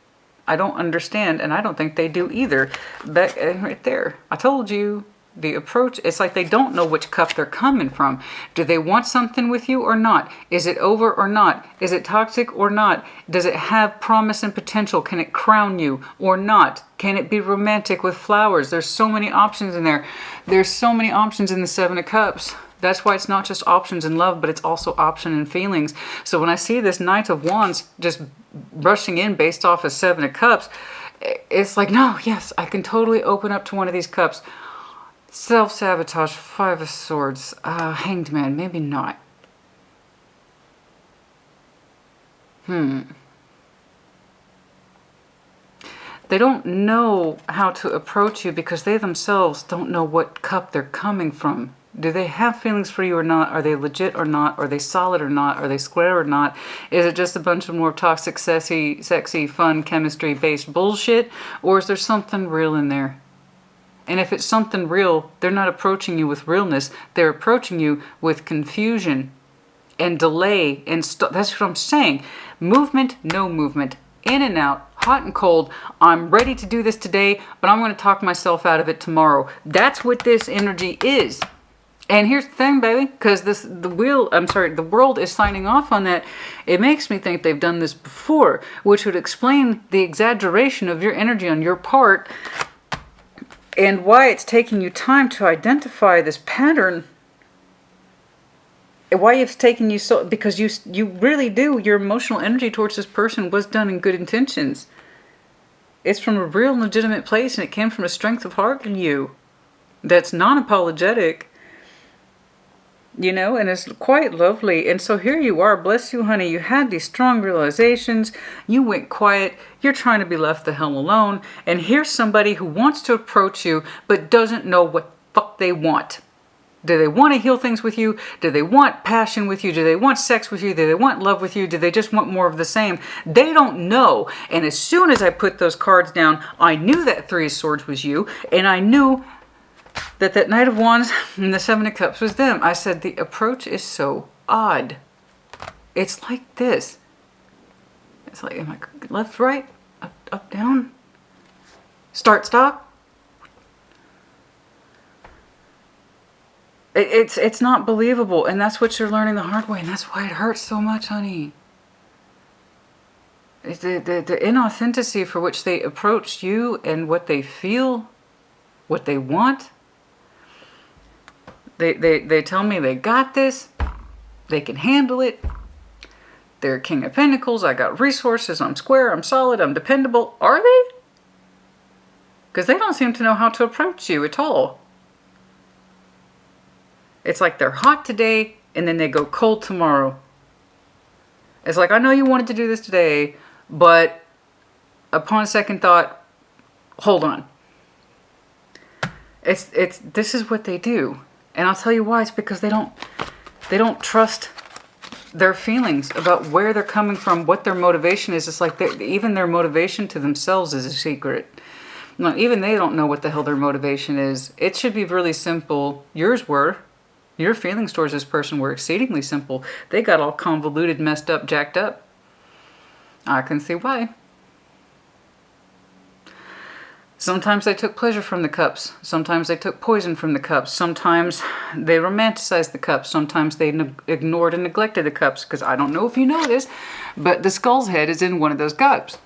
I don't understand, and I don't think they do either. But right there, I told you, the approach, it's like they don't know which cup they're coming from. Do they want something with you or not? Is it over or not? Is it toxic or not? Does it have promise and potential? Can it crown you or not? Can it be romantic with flowers? There's so many options in there. There's so many options in the Seven of Cups. That's why it's not just options in love, but it's also option in feelings. So when I see this Knight of Wands just rushing in based off of Seven of Cups, it's like, no, yes, I can totally open up to one of these cups. Self-sabotage, Five of Swords, Hanged Man, maybe not. They don't know how to approach you because they themselves don't know what cup they're coming from. Do they have feelings for you or not? Are they legit or not? Are they solid or not? Are they square or not? Is it just a bunch of more toxic, sexy, fun, chemistry-based bullshit? Or is there something real in there? And if it's something real, they're not approaching you with realness. They're approaching you with confusion and delay. And that's what I'm saying. Movement, no movement. In and out, hot and cold. I'm ready to do this today, but I'm going to talk myself out of it tomorrow. That's what this energy is. And here's the thing, baby, because the world is signing off on that. It makes me think they've done this before, which would explain the exaggeration of your energy on your part and why it's taking you time to identify this pattern. Why it's taken you so, because you really do, your emotional energy towards this person was done in good intentions. It's from a real legitimate place, and it came from a strength of heart in you that's non-apologetic. You know, and it's quite lovely. And so here you are, bless you, honey. You had these strong realizations. You went quiet. You're trying to be left the hell alone. And here's somebody who wants to approach you, but doesn't know what the fuck they want. Do they want to heal things with you? Do they want passion with you? Do they want sex with you? Do they want love with you? Do they just want more of the same? They don't know. And as soon as I put those cards down, I knew that Three of Swords was you. And I knew that Knight of Wands and the Seven of Cups was them. I said, the approach is so odd. It's like this. It's like, am I left, right, up, down, start, stop? It's not believable, and that's what you're learning the hard way, and that's why it hurts so much, honey. It's the inauthenticity for which they approach you and what they feel, what they want. They tell me they got this, they can handle it, they're King of Pentacles, I got resources, I'm square, I'm solid, I'm dependable. Are they? Because they don't seem to know how to approach you at all. It's like they're hot today and then they go cold tomorrow. It's like, I know you wanted to do this today, but upon second thought, hold on. This is what they do. And I'll tell you why. It's because they don't trust their feelings about where they're coming from, what their motivation is. It's like even their motivation to themselves is a secret. No, even they don't know what the hell their motivation is. It should be really simple. Yours were. Your feelings towards this person were exceedingly simple. They got all convoluted, messed up, jacked up. I can see why. Sometimes they took pleasure from the cups. Sometimes they took poison from the cups. Sometimes they romanticized the cups. Sometimes they ignored and neglected the cups. Because I don't know if you know this, but the skull's head is in one of those cups.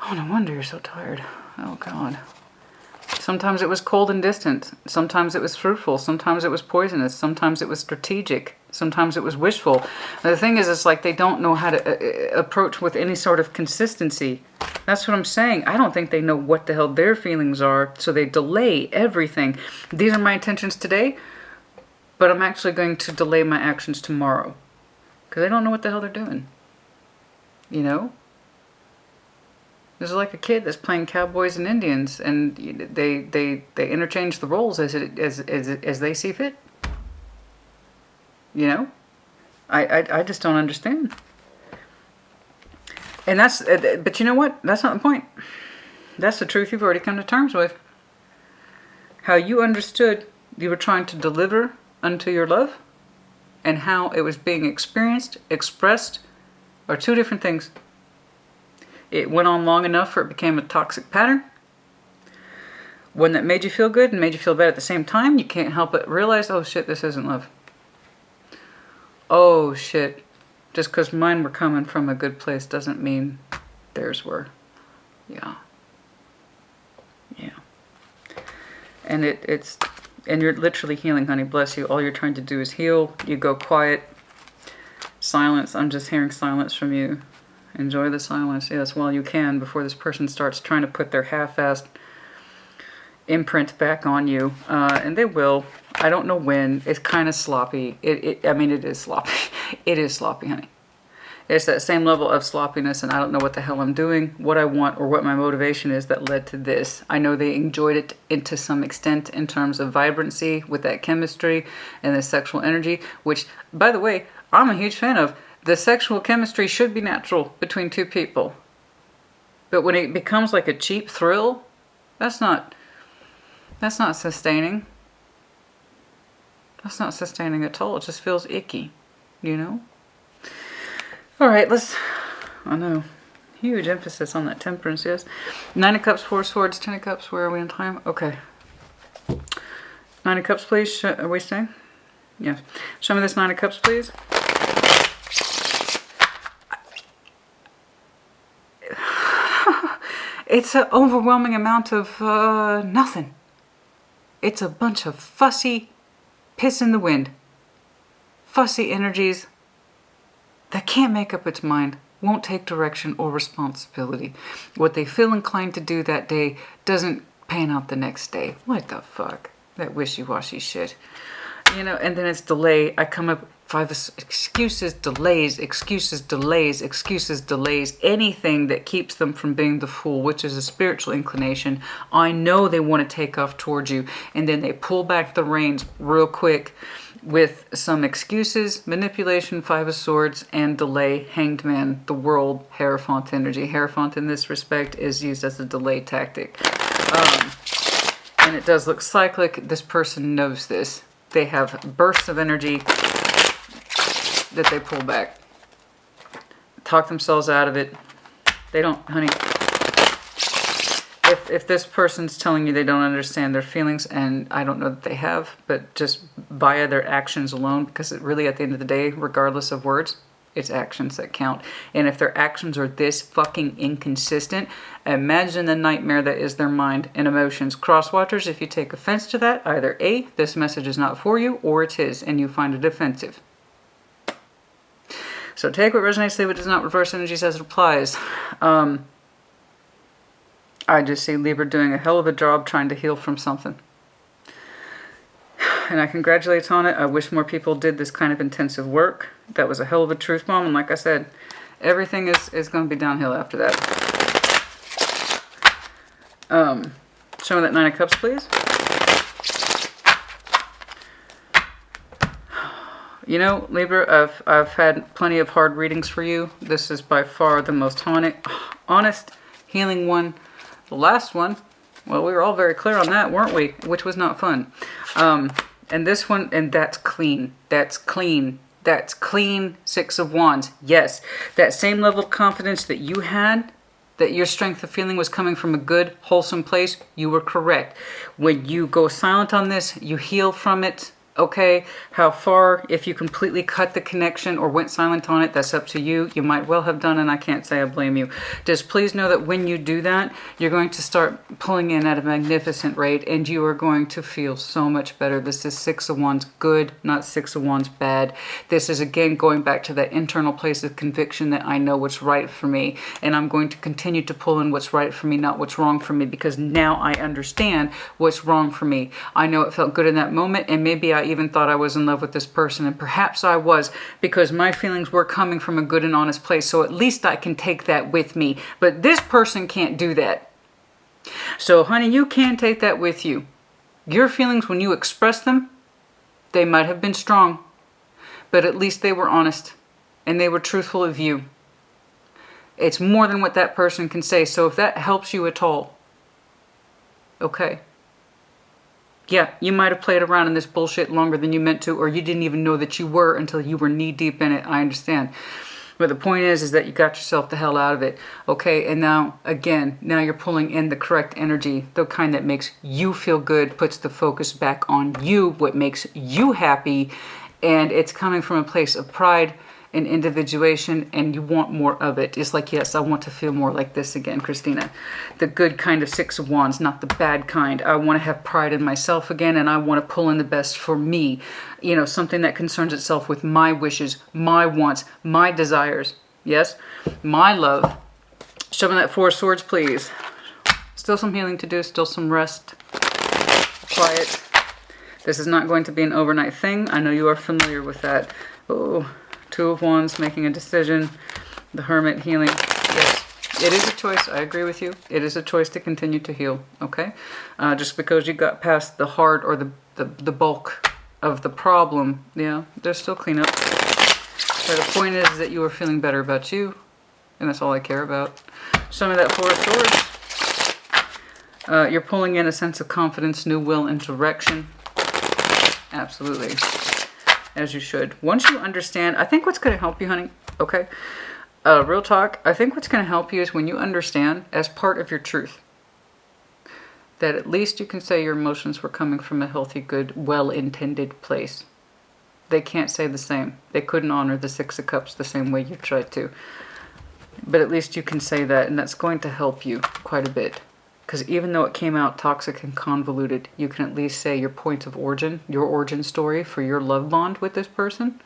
Oh, no wonder you're so tired. Oh, God. Sometimes it was cold and distant. Sometimes it was fruitful. Sometimes it was poisonous. Sometimes it was strategic. Sometimes it was wishful. The thing is, it's like they don't know how to approach with any sort of consistency. That's what I'm saying. I don't think they know what the hell their feelings are, so they delay everything. These are my intentions today, but I'm actually going to delay my actions tomorrow. Because they don't know what the hell they're doing. You know? This is like a kid that's playing cowboys and Indians, and they interchange the roles as they see fit. You know, I just don't understand. And that's, but you know what? That's not the point. That's the truth you've already come to terms with. How you understood you were trying to deliver unto your love, and how it was being experienced, expressed, are two different things. It went on long enough for it became a toxic pattern. One that made you feel good and made you feel bad at the same time. You can't help but realize, oh shit, this isn't love. Oh shit, just because mine were coming from a good place doesn't mean theirs were. Yeah. Yeah. And and you're literally healing, honey. Bless you. All you're trying to do is heal. You go quiet. Silence. I'm just hearing silence from you. Enjoy the silence, yes, while you can, before this person starts trying to put their half-assed imprint back on you. And they will. I don't know when. It's kind of sloppy. I mean, it is sloppy. It is sloppy, honey. It's that same level of sloppiness, and I don't know what the hell I'm doing, what I want, or what my motivation is that led to this. I know they enjoyed it to some extent in terms of vibrancy with that chemistry and the sexual energy, which, by the way, I'm a huge fan of. The sexual chemistry should be natural between two people. But when it becomes like a cheap thrill, that's not sustaining. That's not sustaining at all. It just feels icky, you know? All right, I know, huge emphasis on that temperance, yes. 9 of Cups, 4 of Swords, 10 of Cups, where are we in time? Okay. 9 of Cups, please. Are we staying? Yes. Show me this 9 of Cups, please. It's an overwhelming amount of nothing. It's a bunch of fussy piss in the wind. Fussy energies that can't make up its mind, won't take direction or responsibility. What they feel inclined to do that day doesn't pan out the next day. What the fuck? That wishy-washy shit. You know, and then it's delay. I come up 5 excuses, delays, excuses, delays, excuses, delays. Anything that keeps them from being the fool, which is a spiritual inclination. I know they want to take off towards you, and then they pull back the reins real quick with some excuses, manipulation, 5 of Swords, and delay, Hanged Man, the World, Hierophant energy. Hierophant in this respect is used as a delay tactic. And it does look cyclic. This person knows this. They have bursts of energy that they pull back. Talk themselves out of it. They don't, honey. If this person's telling you they don't understand their feelings, and I don't know that they have, but just via their actions alone, because it really, at the end of the day, regardless of words, it's actions that count. And if their actions are this fucking inconsistent, imagine the nightmare that is their mind and emotions. Crosswatchers, if you take offense to that, either A, this message is not for you, or it's his, and you find it offensive. So take what resonates, leave what does not. Reverse energies as it applies. I just see Libra doing a hell of a job trying to heal from something. And I congratulate on it. I wish more people did this kind of intensive work. That was a hell of a truth bomb. And like I said, everything is going to be downhill after that. Show me that 9 of Cups, please. You know, Libra, I've had plenty of hard readings for you. This is by far the most honest, healing one. The last one, well, we were all very clear on that, weren't we? Which was not fun. And this one, and that's clean. That's clean. That's clean. 6 of Wands. Yes, that same level of confidence that you had, that your strength of feeling was coming from a good, wholesome place, you were correct. When you go silent on this, you heal from it, Okay, how far, if you completely cut the connection or went silent on it, that's up to you. You might well have done, and I can't say I blame you. Just please know that when you do that, you're going to start pulling in at a magnificent rate, and you are going to feel so much better. This is Six of Wands good, not Six of Wands bad. This is, again, going back to that internal place of conviction that I know what's right for me, and I'm going to continue to pull in what's right for me, not what's wrong for me, because now I understand what's wrong for me. I know it felt good in that moment, and maybe I even thought I was in love with this person, and perhaps I was, because my feelings were coming from a good and honest place, so at least I can take that with me. But this person can't do that. So honey, you can take that with you. Your feelings, when you express them, they might have been strong, but at least they were honest and they were truthful of you. It's more than what that person can say. So if that helps you at all, okay. Yeah, you might have played around in this bullshit longer than you meant to, or you didn't even know that you were until you were knee deep in it. I understand. But the point is that you got yourself the hell out of it. Okay, and now, again, now you're pulling in the correct energy, the kind that makes you feel good, puts the focus back on you, what makes you happy, and it's coming from a place of pride and individuation, and you want more of it. It's like, yes, I want to feel more like this again, Christina. The good kind of Six of Wands, not the bad kind. I want to have pride in myself again, and I want to pull in the best for me. You know, something that concerns itself with my wishes, my wants, my desires. Yes, my love. Show me that Four of Swords, please. Still some healing to do, still some rest. Quiet. This is not going to be an overnight thing. I know you are familiar with that. Oh, Two of Wands, making a decision. The Hermit, healing. Yes, it is a choice. I agree with you. It is a choice to continue to heal, okay? Just because you got past the heart or the bulk of the problem, yeah, there's still cleanup. But the point is that you are feeling better about you, and that's all I care about. Show me that Four of Swords. You're pulling in a sense of confidence, new will, and direction. Absolutely. As you should. Once you understand, I think what's going to help you, honey, okay? Real talk, I think what's going to help you is when you understand, as part of your truth, that at least you can say your emotions were coming from a healthy, good, well-intended place. They can't say the same. They couldn't honor the Six of Cups the same way you tried to. But at least you can say that, and that's going to help you quite a bit. Because even though it came out toxic and convoluted, you can at least say your point of origin, your origin story for your love bond with this person.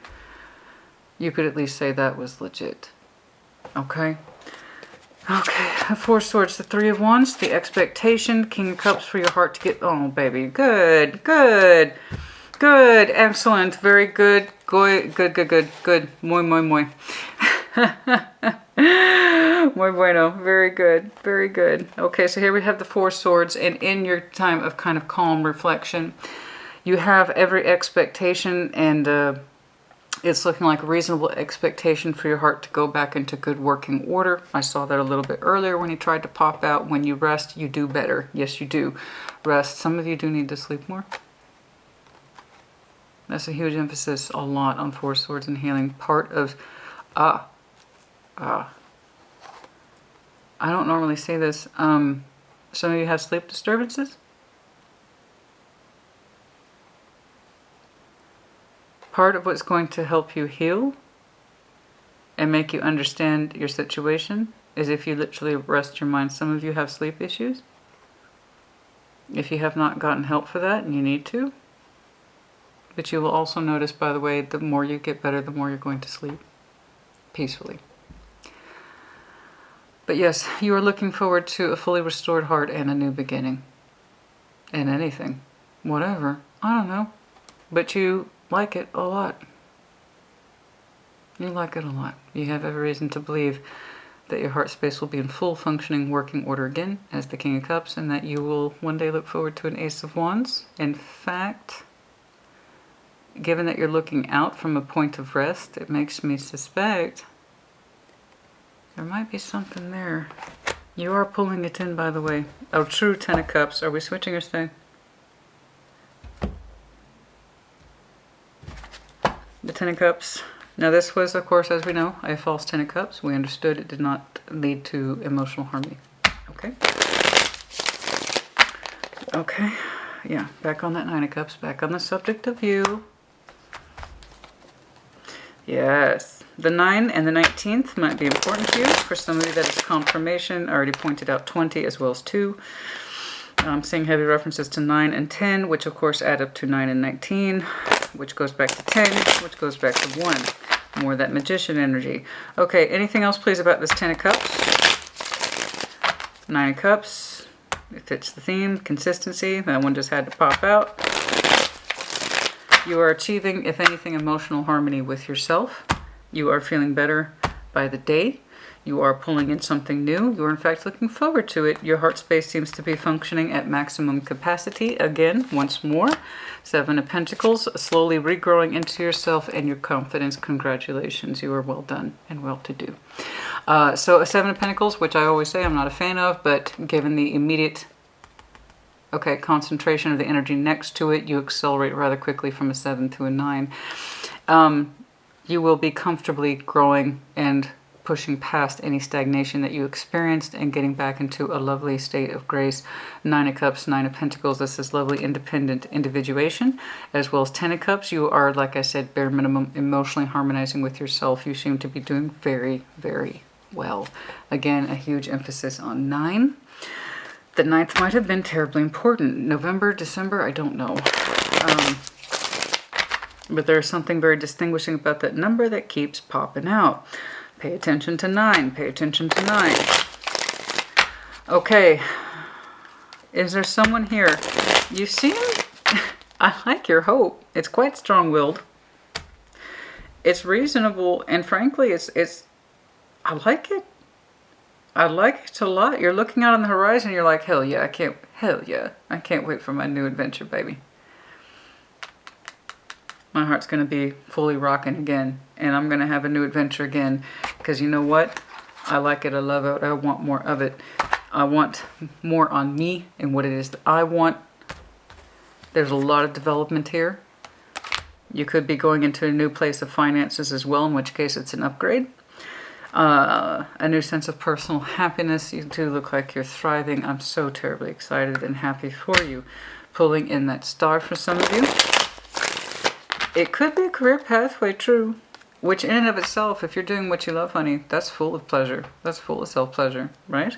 You could at least say that was legit. Okay? Okay, Four of Swords, the Three of Wands, the expectation, King of Cups for your heart to get... Oh, baby. Good, good, good, excellent, very good, good, good, good, good, good, muy, muy, muy. Muy bueno. Very good. Very good. Okay, so here we have the Four Swords, and in your time of kind of calm reflection, you have every expectation, and it's looking like a reasonable expectation for your heart to go back into good working order. I saw that a little bit earlier when he tried to pop out. When you rest, you do better. Yes, you do. Rest. Some of you do need to sleep more. That's a huge emphasis, a lot, on Four Swords and healing. Part of... I don't normally say this. Some of you have sleep disturbances. Part of what's going to help you heal and make you understand your situation is if you literally rest your mind. Some of you have sleep issues. If you have not gotten help for that, and you need to. But you will also notice, by the way, the more you get better, the more you're going to sleep peacefully. But yes, you are looking forward to a fully restored heart and a new beginning. And anything. Whatever. I don't know. But you like it a lot. You like it a lot. You have every reason to believe that your heart space will be in full functioning working order again as the King of Cups, and that you will one day look forward to an Ace of Wands. In fact, given that you're looking out from a point of rest, it makes me suspect there might be something there. You are pulling it in, by the way. Oh, true Ten of Cups. Are we switching or staying? The Ten of Cups. Now this was, of course, as we know, a false Ten of Cups. We understood it did not lead to emotional harmony. Okay? Okay. Yeah, back on that Nine of Cups, back on the subject of you. Yes, the 9 and the 19th might be important to you. For some of you, that is confirmation. I already pointed out 20 as well as 2. I'm seeing heavy references to 9 and 10, which of course add up to 9 and 19, which goes back to 10, which goes back to 1. More of that magician energy. Okay, anything else, please, about this 10 of Cups? 9 of Cups. It fits the theme. Consistency. That one just had to pop out. You are achieving, if anything, emotional harmony with yourself. You are feeling better by the day. You are pulling in something new. You are, in fact, looking forward to it. Your heart space seems to be functioning at maximum capacity. Again, once more, 7 of Pentacles, slowly regrowing into yourself and your confidence. Congratulations. You are well done and well to do. So a 7 of Pentacles, which I always say I'm not a fan of, but given the immediate concentration of the energy next to it, you accelerate rather quickly from a 7 to a 9. You will be comfortably growing and pushing past any stagnation that you experienced and getting back into a lovely state of grace. 9 of Cups, 9 of Pentacles, this is lovely independent individuation, as well as 10 of Cups. You are, like I said, bare minimum emotionally harmonizing with yourself. You seem to be doing very, very well. Again, a huge emphasis on 9. The 9th might have been terribly important. November, December, I don't know. But there's something very distinguishing about that number that keeps popping out. Pay attention to 9. Pay attention to 9. Okay. Is there someone here? You seem... I like your hope. It's quite strong-willed. It's reasonable. And frankly, it's I like it. I like it a lot. You're looking out on the horizon. You're like, hell yeah, I can't wait for my new adventure, baby. My heart's going to be fully rocking again. And I'm going to have a new adventure again. Because you know what? I like it. I love it. I want more of it. I want more on me and what it is that I want. There's a lot of development here. You could be going into a new place of finances as well, in which case it's an upgrade. A new sense of personal happiness. You do look like you're thriving. I'm so terribly excited and happy for you. Pulling in that star for some of you. It could be a career pathway, true. Which in and of itself, if you're doing what you love, honey, that's full of pleasure. That's full of self-pleasure, right?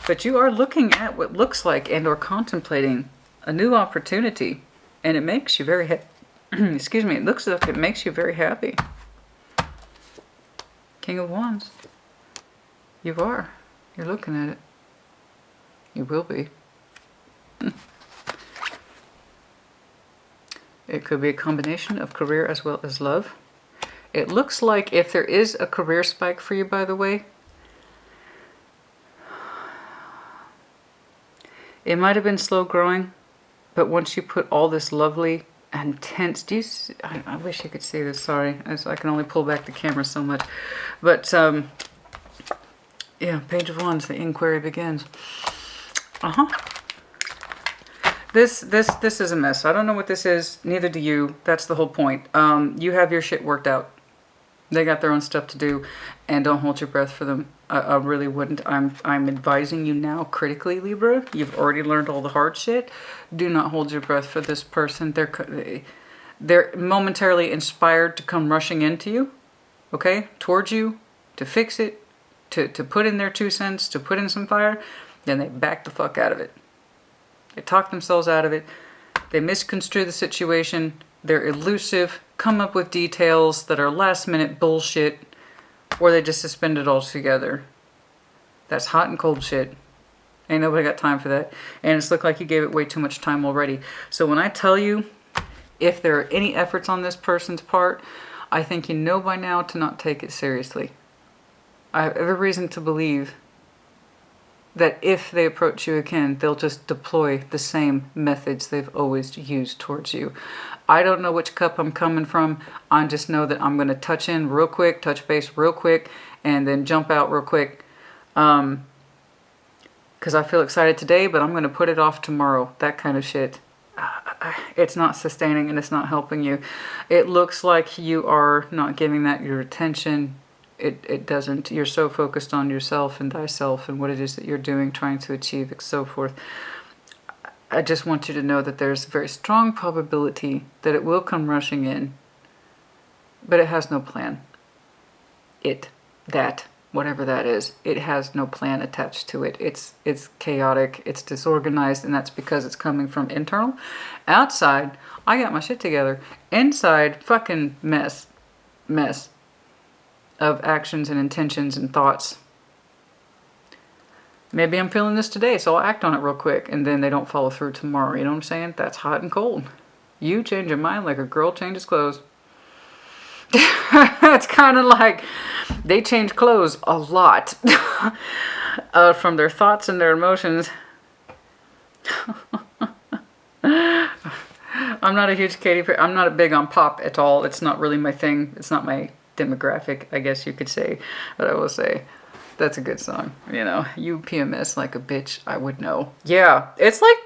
But you are looking at what looks like and or contemplating a new opportunity. And it makes you very excuse me, it looks like it makes you very happy. King of Wands. You are. You're looking at it. You will be. It could be a combination of career as well as love. It looks like if there is a career spike for you, by the way, it might have been slow growing, but once you put all this lovely, intense, I wish you could see this, sorry. I can only pull back the camera so much. But, yeah, Page of Wands, the inquiry begins. This is a mess. I don't know what this is. Neither do you. That's the whole point. You have your shit worked out. They got their own stuff to do, and don't hold your breath for them. I really wouldn't. I'm advising you now critically, Libra. You've already learned all the hard shit. Do not hold your breath for this person. They're momentarily inspired to come rushing into you, okay, towards you, to fix it, to put in their 2 cents, to put in some fire. Then they back the fuck out of it. They talk themselves out of it. They misconstrue the situation. They're elusive, come up with details that are last minute bullshit, or they just suspend it altogether. That's hot and cold shit. Ain't nobody got time for that. And it's looked like you gave it way too much time already. So when I tell you, if there are any efforts on this person's part, I think you know by now to not take it seriously. I have every reason to believe that if they approach you again, they'll just deploy the same methods they've always used towards you. I don't know which cup I'm coming from. I just know that I'm going to touch in real quick, touch base real quick, and then jump out real quick. Because I feel excited today, but I'm going to put it off tomorrow. That kind of shit. It's not sustaining and it's not helping you. It looks like you are not giving that your attention. It doesn't. You're so focused on yourself and thyself and what it is that you're doing, trying to achieve, and so forth. I just want you to know that there's a very strong probability that it will come rushing in, but it has no plan. Whatever that is, it has no plan attached to it. It's chaotic, it's disorganized, and that's because it's coming from internal. Outside, I got my shit together. Inside, fucking mess of actions and intentions and thoughts. Maybe I'm feeling this today, so I'll act on it real quick, and then they don't follow through tomorrow. You know what I'm saying? That's hot and cold. You change your mind like a girl changes clothes. It's kind of like they change clothes a lot from their thoughts and their emotions. I'm not a huge Katy Perry. I'm not big on pop at all. It's not really my thing. It's not my demographic, I guess you could say. But I will say, that's a good song. You know, you PMS like a bitch, I would know. Yeah, it's like,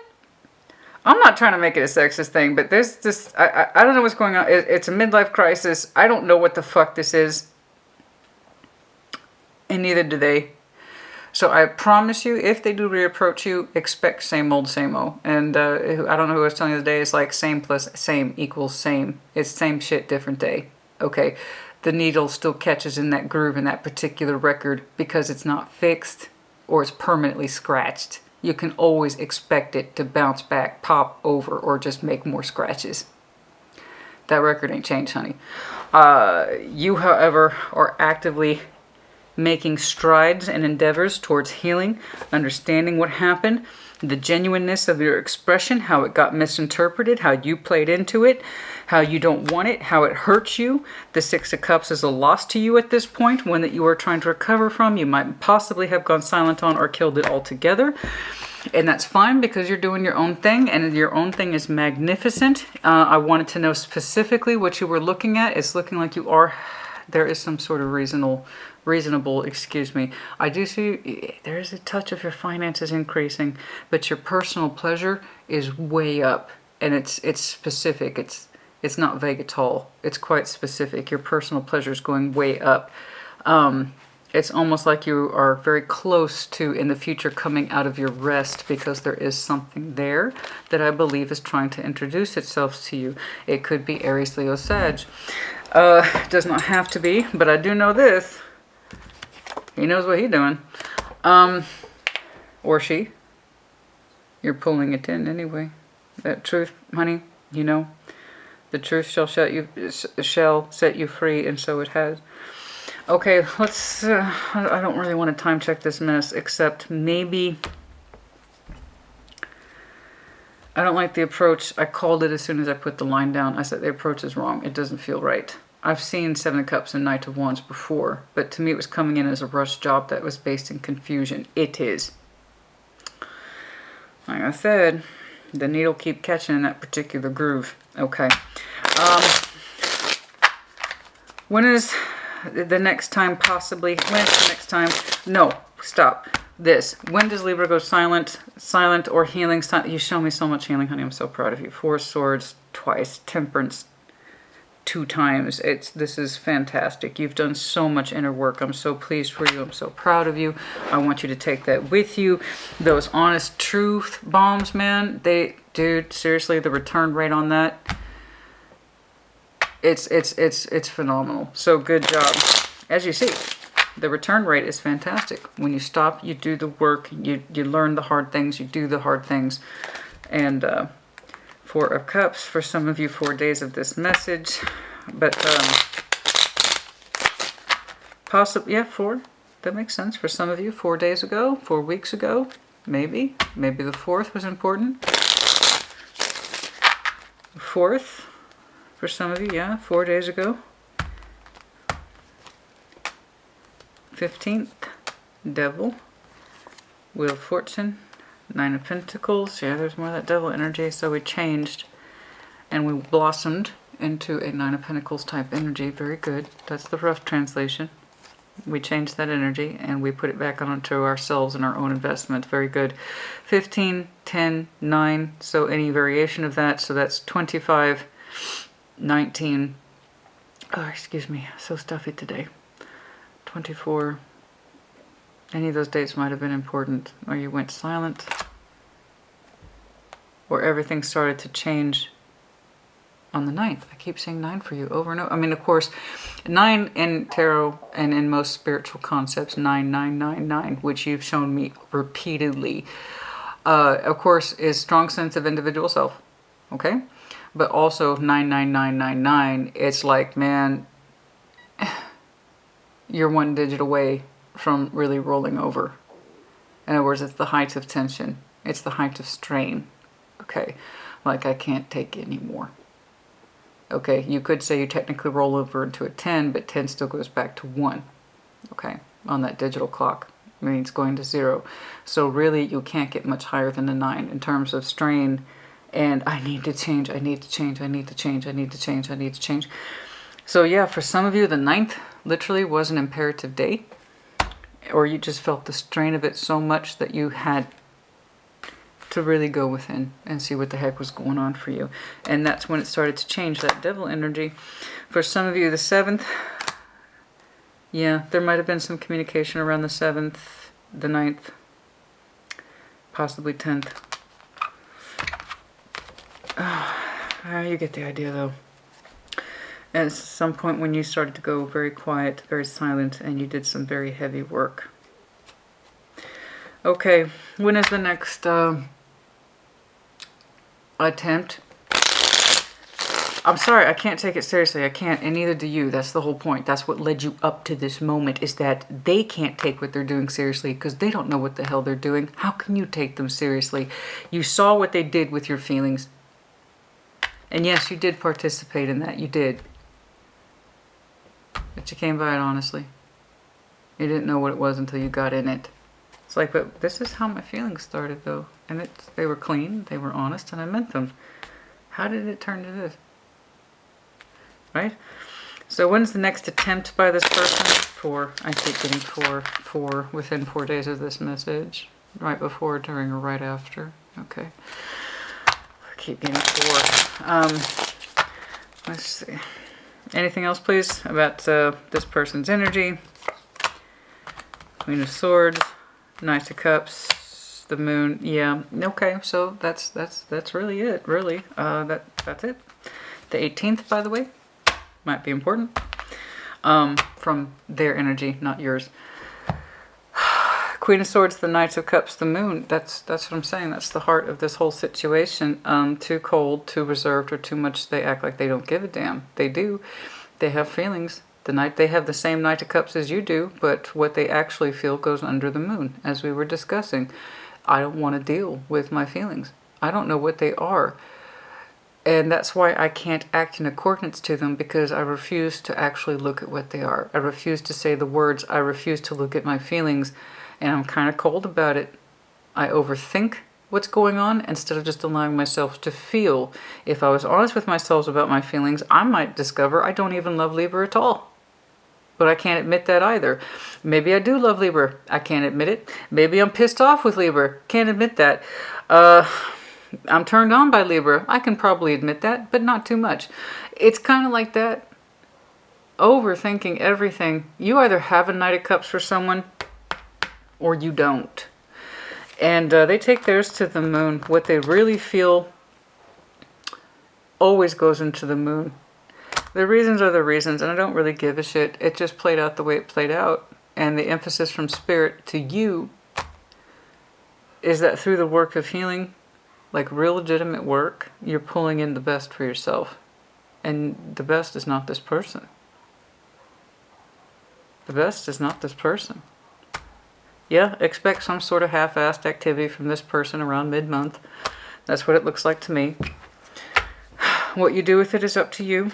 I'm not trying to make it a sexist thing, but there's this, I don't know what's going on. It's a midlife crisis. I don't know what the fuck this is. And neither do they. So I promise you, if they do reapproach you, expect same old, same old. And I don't know who I was telling you the other day, it's like same plus same equals same. It's same shit, different day. Okay, the needle still catches in that groove in that particular record because it's not fixed or it's permanently scratched. You can always expect it to bounce back, pop over, or just make more scratches. That record ain't changed, honey. You, however, are actively making strides and endeavors towards healing, understanding what happened, the genuineness of your expression, how it got misinterpreted, how you played into it, how you don't want it, how it hurts you. The Six of Cups is a loss to you at this point, one that you are trying to recover from. You might possibly have gone silent on or killed it altogether. And that's fine because you're doing your own thing, and your own thing is magnificent. I wanted to know specifically what you were looking at. It's looking like you are, there is some sort of reasonable, excuse me. I do see there is a touch of your finances increasing, but your personal pleasure is way up, and it's specific. It's not vague at all. It's quite specific. Your personal pleasure is going way up. It's almost like you are very close to, in the future, coming out of your rest because there is something there that I believe is trying to introduce itself to you. It could be Aries, Leo, Sag. It does not have to be, but I do know this. He knows what he's doing. Or she. You're pulling it in anyway. That truth, honey, you know. The truth shall set you free, and so it has. Okay, let's, I don't really want to time check this mess, except maybe, I don't like the approach. I called it as soon as I put the line down. I said the approach is wrong. It doesn't feel right. I've seen Seven of Cups and Knight of Wands before, but to me it was coming in as a rush job that was based in confusion. It is. Like I said, the needle keep catching in that particular groove. Okay. When is the next time possibly? When is the next time? No, stop. This. When does Libra go silent? Silent or healing? You show me so much healing, honey. I'm so proud of you. 4 Swords twice. Temperance 2 times. This is fantastic. You've done so much inner work. I'm so pleased for you. I'm so proud of you. I want you to take that with you. Those honest truth bombs, man. Dude, seriously, the return rate on that. It's phenomenal. So good job. As you see, the return rate is fantastic. When you stop, you do the work, you learn the hard things, you do the hard things. And 4 of Cups for some of you, 4 days of this message. But possibly, yeah, 4. That makes sense for some of you. 4 days ago, 4 weeks ago, maybe. Maybe the 4th was important. 4th. For some of you, yeah, 4 days ago. 15th, Devil, Wheel of Fortune, 9 of Pentacles. Yeah, there's more of that Devil energy. So we changed and we blossomed into a 9 of Pentacles type energy. Very good. That's the rough translation. We changed that energy and we put it back onto ourselves and our own investment. Very good. 15, 10, 9. So any variation of that. So that's 25. 19, oh, excuse me, so stuffy today. 24, any of those dates might have been important, or you went silent. where everything started to change on the 9th. I keep saying 9 for you over and over. I mean, of course, 9 in tarot and in most spiritual concepts, 9, which you've shown me repeatedly, of course, is strong sense of individual self, okay? But also 9, it's like, man, you're one digit away from really rolling over. In other words, it's the height of tension. It's the height of strain. Okay, like I can't take it anymore. Okay, you could say you technically roll over into a 10, but 10 still goes back to 1. Okay, on that digital clock. I mean, it's going to 0. So really, you can't get much higher than a 9 in terms of strain. And I need to change, I need to change, I need to change, I need to change, I need to change. So yeah, for some of you, the 9th literally was an imperative day. Or you just felt the strain of it so much that you had to really go within and see what the heck was going on for you. And that's when it started to change, that devil energy. For some of you, the 7th, yeah, there might have been some communication around the 7th, the 9th, possibly 10th. You get the idea, though. At some point when you started to go very quiet, very silent, and you did some very heavy work. Okay, when is the next attempt? I'm sorry, I can't take it seriously. I can't, and neither do you. That's the whole point. That's what led you up to this moment, is that they can't take what they're doing seriously because they don't know what the hell they're doing. How can you take them seriously? You saw what they did with your feelings. And yes, you did participate in that. You did. But you came by it honestly. You didn't know what it was until you got in it. It's like, but this is how my feelings started, though. And they were clean, they were honest, and I meant them. How did it turn to this? Right? So when's the next attempt by this person? 4. I keep getting 4 within 4 days of this message. Right before, during, or right after. Okay. I keep getting 4. Let's see. Anything else, please, about this person's energy? Queen of Swords, Knight of Cups, the Moon. Yeah. Okay. So that's really it. Really. That's it. The 18th, by the way, might be important. From their energy, not yours. Queen of Swords, the Knight of Cups, the Moon. That's what I'm saying. That's the heart of this whole situation. Too cold, too reserved, or too much. They act like they don't give a damn. They do. They have feelings. They have the same Knight of Cups as you do, but what they actually feel goes under the Moon, as we were discussing. I don't want to deal with my feelings. I don't know what they are. And that's why I can't act in accordance to them, because I refuse to actually look at what they are. I refuse to say the words. I refuse to look at my feelings. And I'm kind of cold about it. I overthink what's going on instead of just allowing myself to feel. If I was honest with myself about my feelings, I might discover I don't even love Libra at all. But I can't admit that either. Maybe I do love Libra. I can't admit it. Maybe I'm pissed off with Libra. Can't admit that. I'm turned on by Libra. I can probably admit that, but not too much. It's kind of like that. Overthinking everything. You either have a Knight of Cups for someone, or you don't. And they take theirs to the Moon. What they really feel always goes into the Moon. The reasons are the reasons, and I don't really give a shit. It just played out the way it played out. And the emphasis from Spirit to you is that through the work of healing, like real legitimate work, you're pulling in the best for yourself. And the best is not this person. The best is not this person. Yeah, expect some sort of half-assed activity from this person around mid-month. That's what it looks like to me. What you do with it is up to you.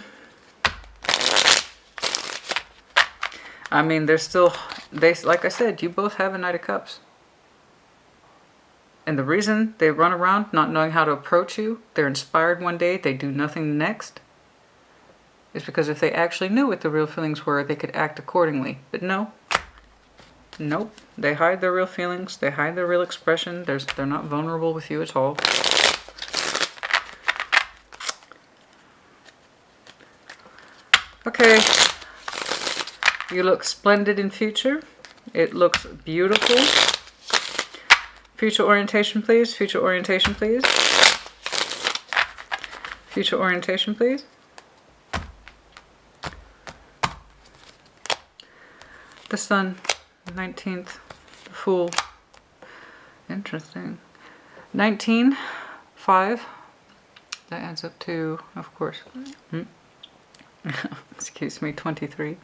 I mean, like I said, you both have a Knight of Cups. And the reason they run around not knowing how to approach you, they're inspired one day, they do nothing next, is because if they actually knew what the real feelings were, they could act accordingly. But no. Nope. They hide their real feelings. They hide their real expression. They're not vulnerable with you at all. Okay. You look splendid in future. It looks beautiful. Future orientation, please. Future orientation, please. Future orientation, please. The Sun, 19th, the Fool. Interesting. 19, 5. That adds up to, of course, excuse me, 23.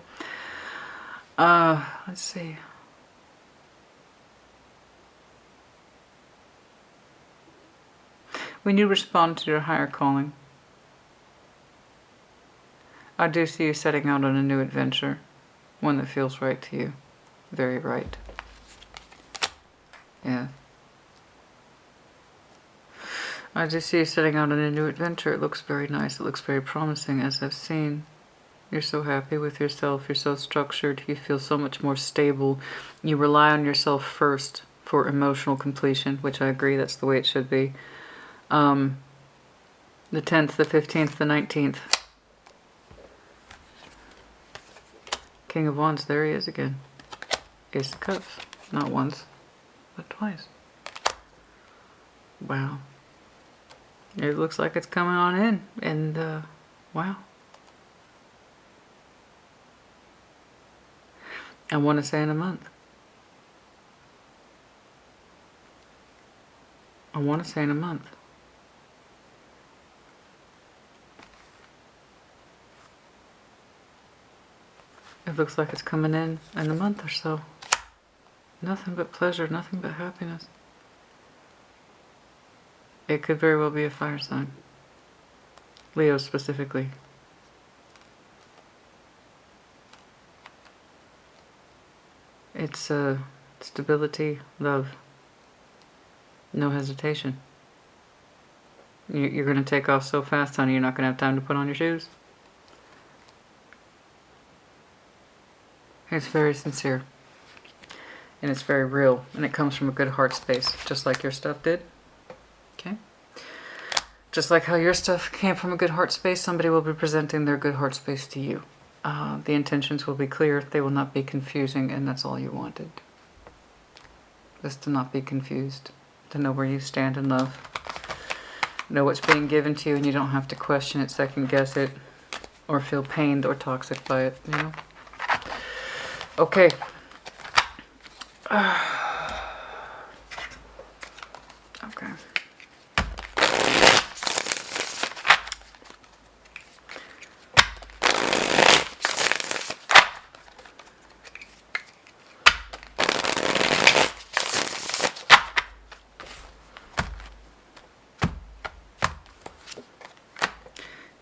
Let's see. When you respond to your higher calling, I do see you setting out on a new adventure, one that feels right to you. Very right. Yeah. I do see you setting out on a new adventure. It looks very nice. It looks very promising, as I've seen. You're so happy with yourself. You're so structured. You feel so much more stable. You rely on yourself first for emotional completion, which I agree that's the way it should be. The 10th, the 15th, the 19th. King of Wands, there he is again. Ace of Cups. Not once, but twice. Wow. It looks like it's coming on in. And, wow. I want to say in a month. I want to say in a month. It looks like it's coming in a month or so. Nothing but pleasure, nothing but happiness. It could very well be a fire sign. Leo specifically. It's stability, love. No hesitation. You're going to take off so fast, honey, you're not going to have time to put on your shoes. It's very sincere. And it's very real. And it comes from a good heart space, just like your stuff did. Okay? Just like how your stuff came from a good heart space, somebody will be presenting their good heart space to you. The intentions will be clear. They will not be confusing, and that's all you wanted. Just to not be confused. To know where you stand in love. Know what's being given to you, and you don't have to question it, second guess it, or feel pained or toxic by it, you know? Okay. Okay.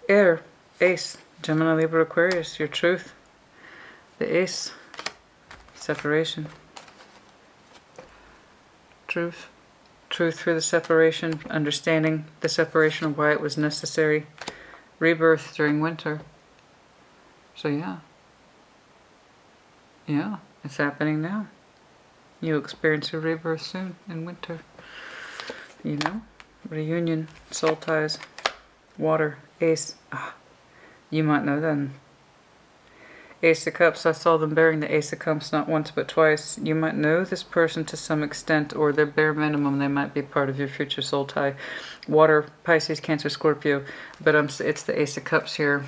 Air, Ace, Gemini, Libra, Aquarius, your truth. The Ace. Separation. Truth. Truth through the separation. Understanding the separation and why it was necessary. Rebirth during winter. So yeah. Yeah, it's happening now. You'll experience a rebirth soon in winter. You know? Reunion. Soul ties. Water. Ace. You might know then. Ace of Cups, I saw them bearing the Ace of Cups not once but twice. You might know this person to some extent, or their bare minimum, they might be part of your future soul tie. Water, Pisces, Cancer, Scorpio, but it's the Ace of Cups here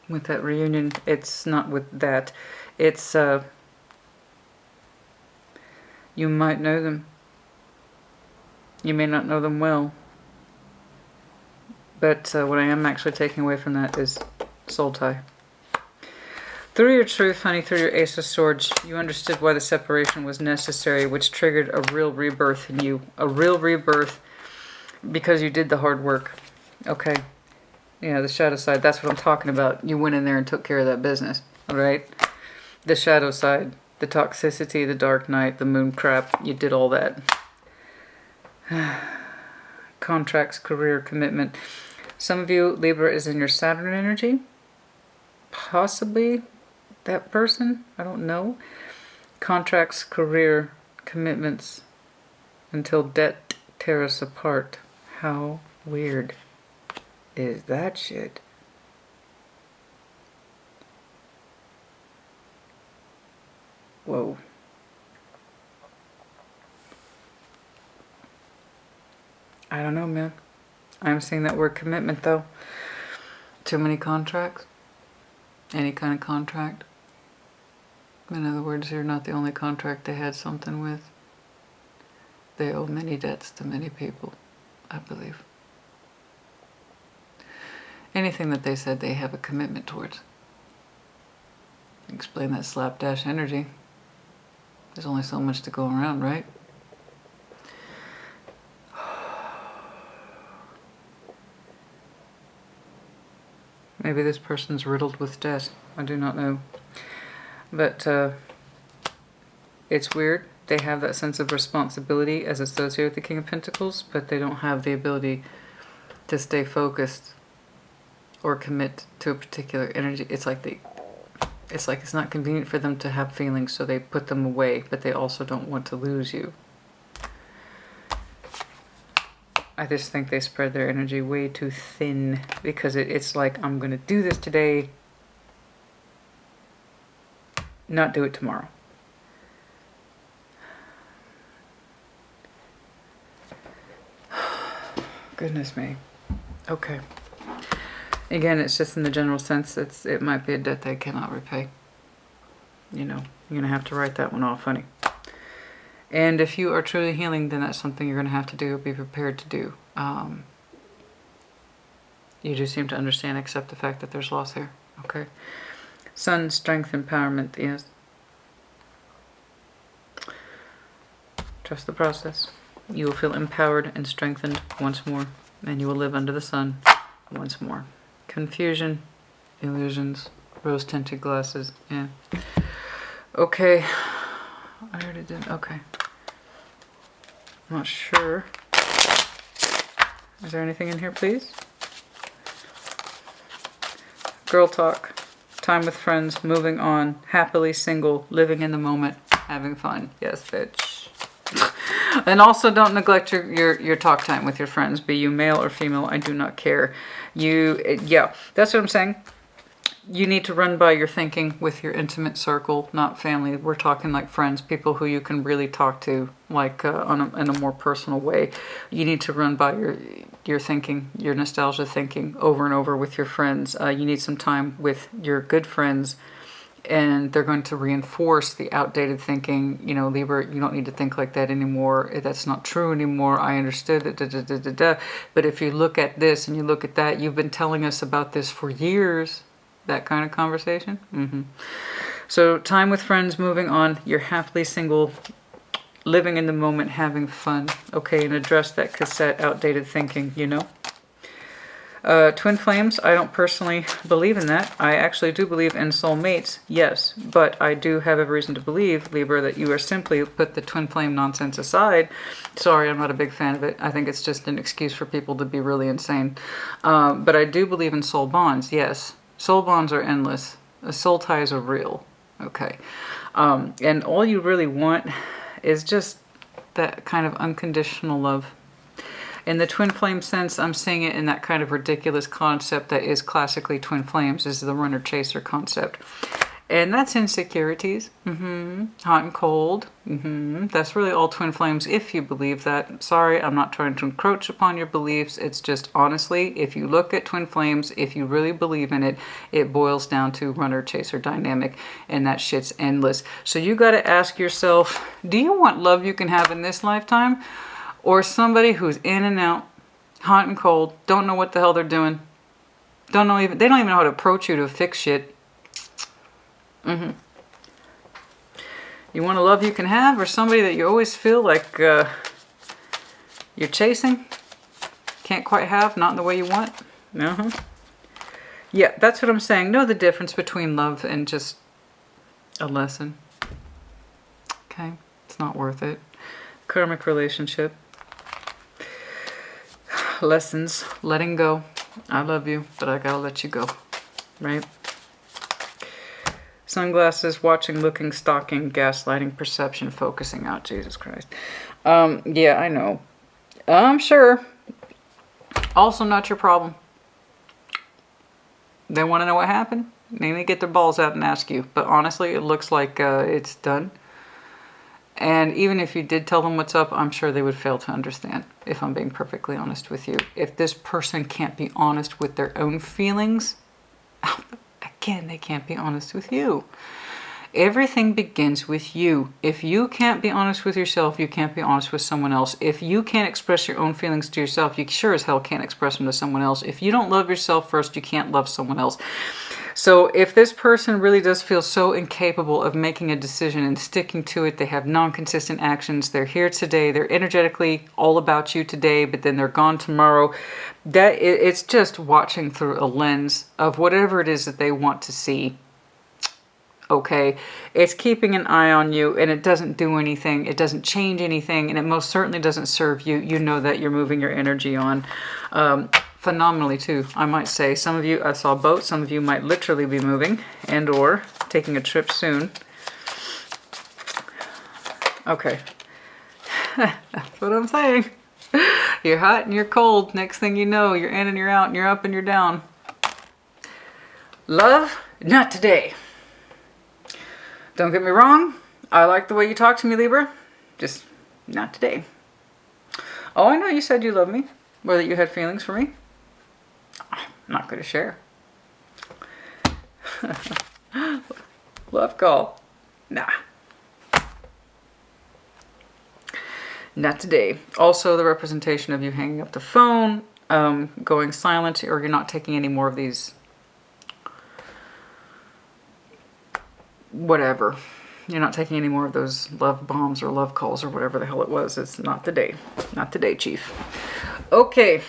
with that reunion. It's not with that. It's, you might know them. You may not know them well. But what I am actually taking away from that is soul tie. Through your truth, honey, through your Ace of Swords, you understood why the separation was necessary, which triggered a real rebirth in you. A real rebirth because you did the hard work. Okay? Yeah, the shadow side, that's what I'm talking about. You went in there and took care of that business. Alright? The shadow side, the toxicity, the dark night, the moon crap, you did all that. Contracts, career, commitment. Some of you, Libra is in your Saturn energy. Possibly that person, I don't know. Contracts, career, commitments, until debt tear us apart. How weird is that shit? Whoa. I don't know, man. I'm seeing that word commitment, though. Too many contracts? Any kind of contract? In other words, you're not the only contract they had something with. They owe many debts to many people, I believe. Anything that they said they have a commitment towards. Explain that slapdash energy. There's only so much to go around, right? Maybe this person's riddled with debt. I do not know. But it's weird. They have that sense of responsibility as associated with the King of Pentacles, but they don't have the ability to stay focused or commit to a particular energy. It's like it's not convenient for them to have feelings, so they put them away, but they also don't want to lose you. I just think they spread their energy way too thin, because it's like, I'm going to do this today, not do it tomorrow. Goodness me. Okay. Again, it's just in the general sense, it might be a debt they cannot repay. You know, you're going to have to write that one off, honey. And if you are truly healing, then that's something you're going to have to do, be prepared to do. You do seem to understand, accept the fact that there's loss here. Okay. Sun, strength, empowerment, yes. Trust the process. You will feel empowered and strengthened once more, and you will live under the sun once more. Confusion, illusions, rose-tinted glasses, yeah. Okay. I already did, okay. I'm not sure. Is there anything in here, please? Girl talk. Time with friends, moving on, happily single, living in the moment, having fun. Yes, bitch. And also don't neglect your talk time with your friends, be you male or female, I do not care. Yeah, that's what I'm saying. You need to run by your thinking with your intimate circle, not family. We're talking like friends, people who you can really talk to, like in a more personal way. You need to run by your thinking, your nostalgia thinking over and over with your friends. You need some time with your good friends, and they're going to reinforce the outdated thinking. You know, Libra, you don't need to think like that anymore. That's not true anymore. I understood it. But if you look at this and you look at that, you've been telling us about this for years. That kind of conversation. So time with friends, moving on. You're happily single, living in the moment, having fun. Okay, and address that cassette outdated thinking, you know. Twin flames, I don't personally believe in that. I actually do believe in soulmates, yes. But I do have every reason to believe, Libra, that you are simply put the twin flame nonsense aside. Sorry, I'm not a big fan of it. I think it's just an excuse for people to be really insane. But I do believe in soul bonds, yes. Soul bonds are endless. Soul ties are real. Okay. And all you really want is just that kind of unconditional love. In the twin flame sense, I'm seeing it in that kind of ridiculous concept that is classically twin flames, is the runner-chaser concept. And that's insecurities. Hot and cold. That's really all twin flames, if you believe that. Sorry, I'm not trying to encroach upon your beliefs. It's just, honestly, if you look at twin flames, if you really believe in it, it boils down to runner-chaser dynamic, and that shit's endless. So you got to ask yourself, do you want love you can have in this lifetime? Or somebody who's in and out, hot and cold, don't know what the hell they're doing, they don't even know how to approach you to fix shit. You want a love you can have, or somebody that you always feel like you're chasing, can't quite have, not in the way you want? Yeah, that's what I'm saying. Know the difference between love and just a lesson. Okay, it's not worth it. Karmic relationship. Lessons, letting go. I love you, but I gotta let you go, right? Sunglasses, watching, looking, stalking, gaslighting, perception, focusing out. Jesus Christ. Yeah, I know. I'm sure. Also not your problem. They want to know what happened. They need to get their balls out and ask you. But honestly, it looks like it's done. And even if you did tell them what's up, I'm sure they would fail to understand, if I'm being perfectly honest with you. If this person can't be honest with their own feelings, Again, they can't be honest with you. Everything begins with you. If you can't be honest with yourself, you can't be honest with someone else. If you can't express your own feelings to yourself, you sure as hell can't express them to someone else. If you don't love yourself first, you can't love someone else. So if this person really does feel so incapable of making a decision and sticking to it, they have non-consistent actions, they're here today, they're energetically all about you today, but then they're gone tomorrow, it's just watching through a lens of whatever it is that they want to see. Okay, it's keeping an eye on you, and it doesn't do anything, it doesn't change anything, and it most certainly doesn't serve you. You know that you're moving your energy on phenomenally too, I might say. Some of you, I saw boats, some of you might literally be moving and or taking a trip soon. Okay, that's what I'm saying. You're hot and you're cold. Next thing you know, you're in and you're out and you're up and you're down. Love, not today. Don't get me wrong, I like the way you talk to me, Libra. Just not today. Oh, I know you said you love me, or that you had feelings for me. I'm not going to share. Love call. Nah. Not today. Also, the representation of you hanging up the phone, going silent, or you're not taking any more of these whatever. You're not taking any more of those love bombs or love calls or whatever the hell it was. It's not today. Not today, Chief. Okay.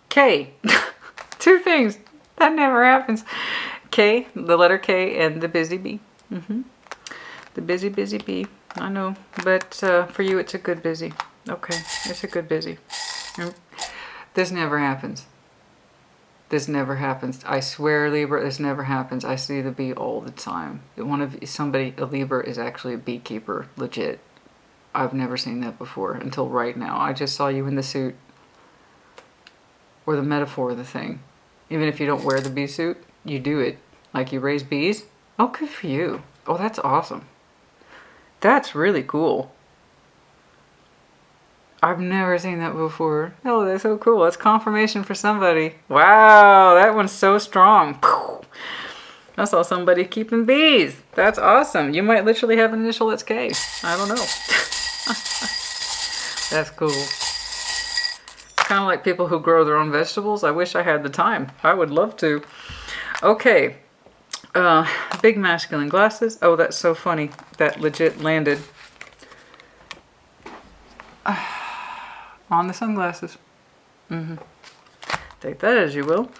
K. Two things. That never happens. K, the letter K, and the busy bee. The busy bee. I know. But for you, it's a good busy. Okay. It's a good busy. This never happens. This never happens. I swear, Libra, this never happens. I see the bee all the time. A Libra is actually a beekeeper, legit. I've never seen that before until right now. I just saw you in the suit. Or the metaphor of the thing. Even if you don't wear the bee suit, you do it. Like you raise bees. Oh, good for you. Oh, that's awesome. That's really cool. I've never seen that before. Oh, that's so cool. That's confirmation for somebody. Wow, that one's so strong. I saw somebody keeping bees. That's awesome. You might literally have an initial that's K. I don't know. That's cool. Kind of like people who grow their own vegetables. I wish I had the time. I would love to. Okay. Big masculine glasses. Oh, that's so funny. That legit landed on the sunglasses. Take that as you will.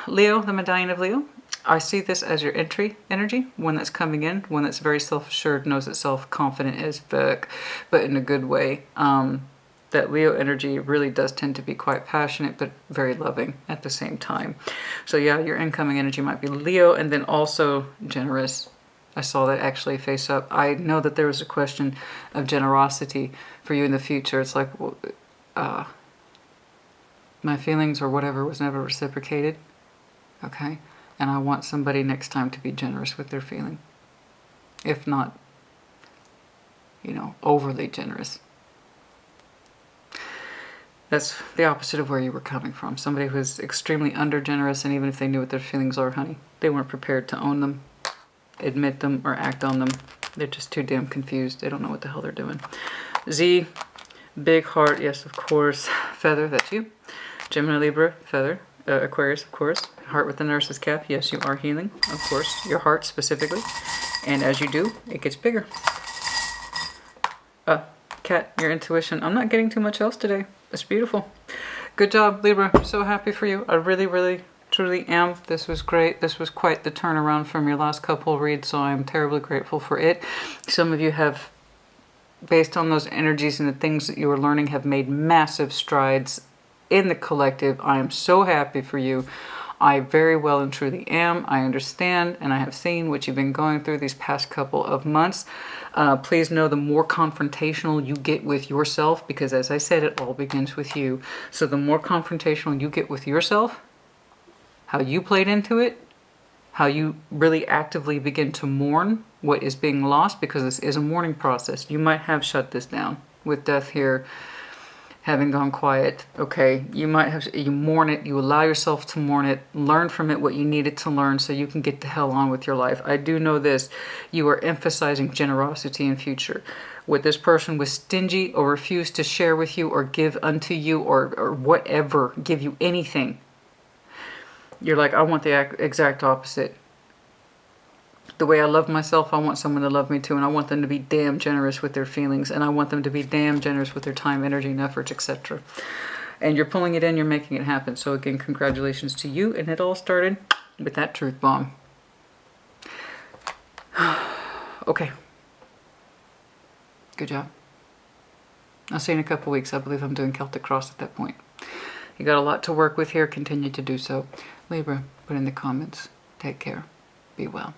Leo, the medallion of Leo. I see this as your entry energy, one that's coming in, one that's very self-assured, knows itself, confident as fuck, but in a good way. That Leo energy really does tend to be quite passionate, but very loving at the same time. So yeah, your incoming energy might be Leo, and then also generous. I saw that actually face up. I know that there was a question of generosity for you in the future. It's like, well, my feelings or whatever was never reciprocated. Okay? And I want somebody next time to be generous with their feeling. If not, overly generous. That's the opposite of where you were coming from. Somebody who was extremely under-generous, and even if they knew what their feelings are, honey, they weren't prepared to own them, admit them, or act on them. They're just too damn confused. They don't know what the hell they're doing. Z, big heart, yes, of course. Feather, that's you. Gemini, Libra, feather. Aquarius, of course. Heart with the nurse's cap, yes, you are healing, of course. Your heart specifically. And as you do, it gets bigger. Cat, your intuition. I'm not getting too much else today. It's beautiful. Good job, Libra. I'm so happy for you. I really, really, truly am. This was great. This was quite the turnaround from your last couple reads, so I'm terribly grateful for it. Some of you have, based on those energies and the things that you were learning, have made massive strides in the collective. I am so happy for you. I very well and truly am. I understand, and I have seen what you've been going through these past couple of months. Please know the more confrontational you get with yourself, because as I said, it all begins with you. So the more confrontational you get with yourself, how you played into it, how you really actively begin to mourn what is being lost, because this is a mourning process. You might have shut this down. with death here having gone quiet. Okay, you might have, you mourn it, you allow yourself to mourn it, learn from it what you needed to learn so you can get the hell on with your life. I do know this, you are emphasizing generosity in future. What this person was stingy or refused to share with you or give unto you or whatever, give you anything. You're like, I want the exact opposite. The way I love myself, I want someone to love me too, and I want them to be damn generous with their feelings, and I want them to be damn generous with their time, energy, and efforts, etc. And you're pulling it in, you're making it happen. So again, congratulations to you, and it all started with that truth bomb. Okay. Good job. I'll see you in a couple weeks. I believe I'm doing Celtic Cross at that point. You got a lot to work with here. Continue to do so. Libra, put in the comments. Take care. Be well.